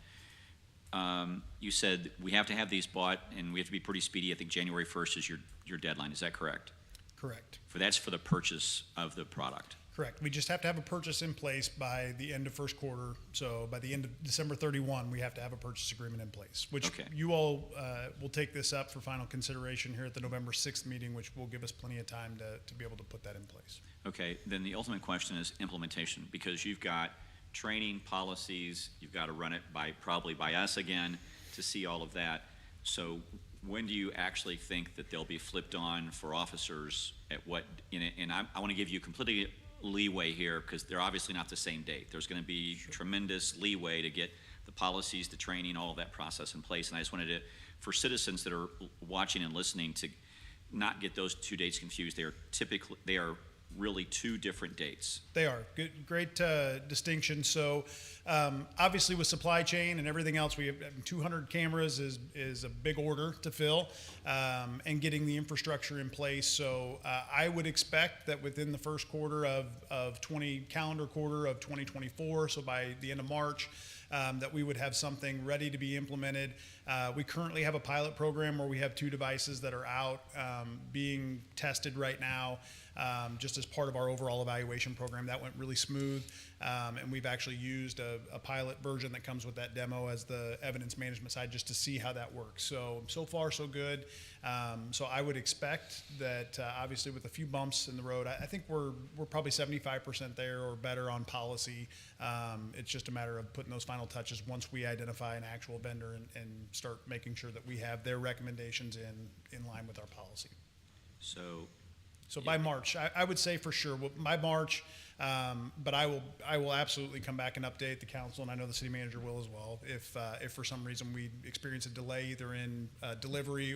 You said we have to have these bought, and we have to be pretty speedy. I think January 1st is your deadline. Is that correct? Correct. That's for the purchase of the product. Correct. We just have to have a purchase in place by the end of first quarter. So by the end of December 31, we have to have a purchase agreement in place, which Okay. you all will take this up for final consideration here at the November 6th meeting, which will give us plenty of time to be able to put that in place. Okay, then the ultimate question is implementation, because you've got training policies, you've got to run it probably by us again to see all of that. So when do you actually think that they'll be flipped on for officers at what, and I want to give you completely leeway here because they're obviously not the same date. There's going to be tremendous leeway to get the policies, the training, all of that process in place. And I just wanted to, for citizens that are watching and listening, to not get those two dates confused. They are really two different dates. They are. Great distinction. So obviously with supply chain and everything else, we have 200 cameras is a big order to fill, and getting the infrastructure in place. So I would expect that within the first quarter of calendar quarter of 2024, so by the end of March, that we would have something ready to be implemented. We currently have a pilot program where we have 2 devices that are out being tested right now, just as part of our overall evaluation program. That went really smooth, and we've actually used a pilot version that comes with that demo as the evidence management side just to see how that works. So far so good. So I would expect that obviously with a few bumps in the road, I think we're probably 75% there or better on policy. It's just a matter of putting those final touches once we identify an actual vendor and start making sure that we have their recommendations in line with our policy. So by March, I would say for sure by March, but I will absolutely come back and update the council, and I know the city manager will as well, if for some reason we experience a delay either in delivery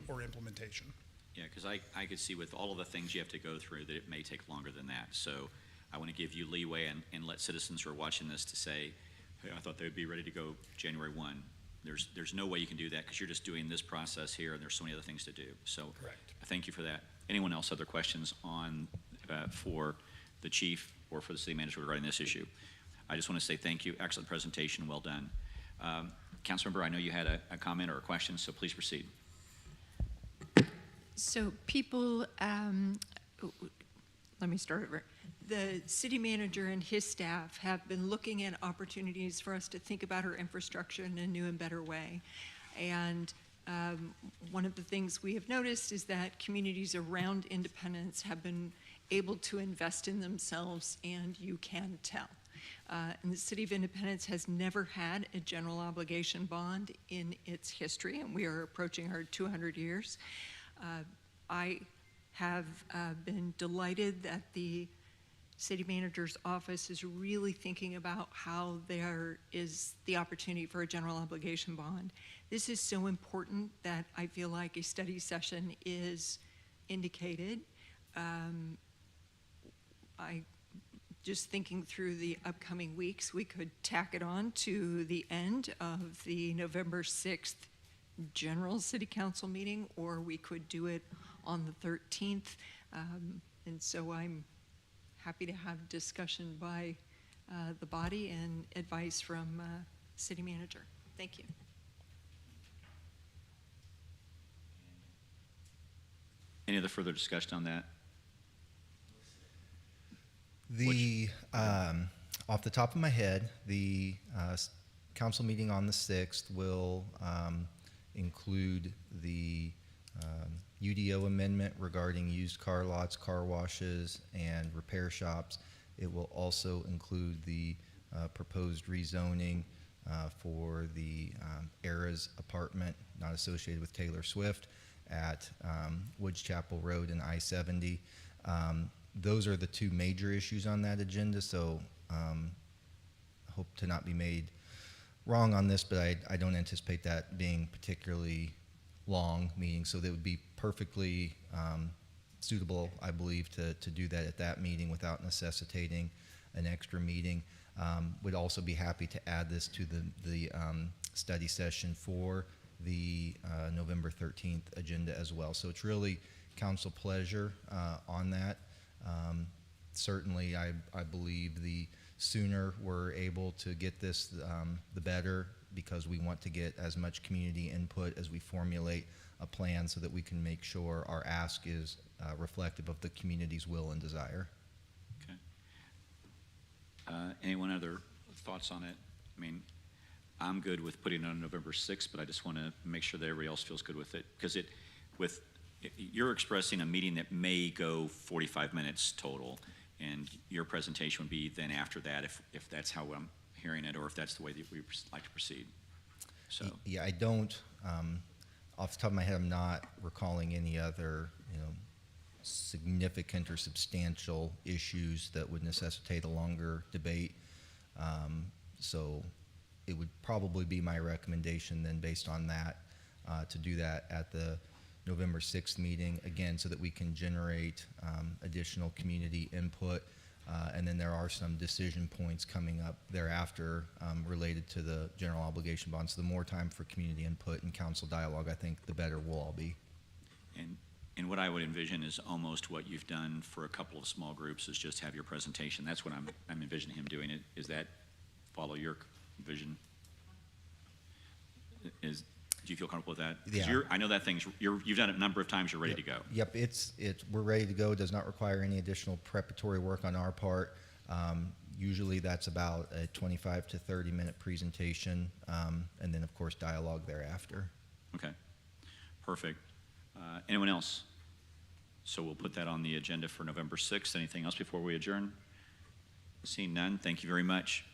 or implementation. Yeah, because I could see with all of the things you have to go through that it may take longer than that. So I want to give you leeway and let citizens who are watching this to say, hey, I thought they would be ready to go January 1. There's no way you can do that because you're just doing this process here, and there's so many other things to do. So Correct. Thank you for that. Anyone else other questions for the chief or for the city manager regarding this issue? I just want to say thank you. Excellent presentation. Well done. Councilmember, I know you had a comment or a question, so please proceed. So people, let me start over. The city manager and his staff have been looking at opportunities for us to think about our infrastructure in a new and better way. And one of the things we have noticed is that communities around Independence have been able to invest in themselves, and you can tell. And the city of Independence has never had a general obligation bond in its history, and we are approaching our 200 years. I have been delighted that the city manager's office is really thinking about how there is the opportunity for a general obligation bond. This is so important that I feel like a study session is indicated. Just thinking through the upcoming weeks, we could tack it on to the end of the November 6th general city council meeting, or we could do it on the 13th. And so I'm happy to have discussion by the body and advice from city manager. Thank you. Any other further discussion on that? Off the top of my head, the council meeting on the 6th will include the UDO amendment regarding used car lots, car washes, and repair shops. It will also include the proposed rezoning for the Eras apartment, not associated with Taylor Swift, at Woods Chapel Road and I-70. Those are the two major issues on that agenda, so hope to not be made wrong on this, but I don't anticipate that being particularly long meeting, so that would be perfectly suitable, I believe, to do that at that meeting without necessitating an extra meeting. Would also be happy to add this to the study session for the November 13th agenda as well. So it's really council pleasure on that. Certainly, I believe the sooner we're able to get this, the better, because we want to get as much community input as we formulate a plan so that we can make sure our ask is reflective of the community's will and desire. Okay. Anyone other thoughts on it? I mean, I'm good with putting it on November 6th, but I just want to make sure that everybody else feels good with it, because you're expressing a meeting that may go 45 minutes total, and your presentation would be then after that, if that's how I'm hearing it, or if that's the way that we like to proceed. So Yeah, I don't, off the top of my head, I'm not recalling any other, significant or substantial issues that would necessitate a longer debate. So it would probably be my recommendation then, based on that, to do that at the November 6th meeting, again, so that we can generate additional community input. And then there are some decision points coming up thereafter related to the general obligation bonds. So the more time for community input and council dialogue, I think the better we'll all be. And what I would envision is almost what you've done for a couple of small groups, is just have your presentation. That's what I'm envisioning him doing. Is that follow your vision? Do you feel comfortable with that? 'Cause Yeah. I know that you've done it a number of times. You're ready to go. Yep, we're ready to go. It does not require any additional preparatory work on our part. Usually that's about a 25 to 30-minute presentation, and then, of course, dialogue thereafter. Okay, perfect. Anyone else? So we'll put that on the agenda for November 6th. Anything else before we adjourn? Seeing none, thank you very much.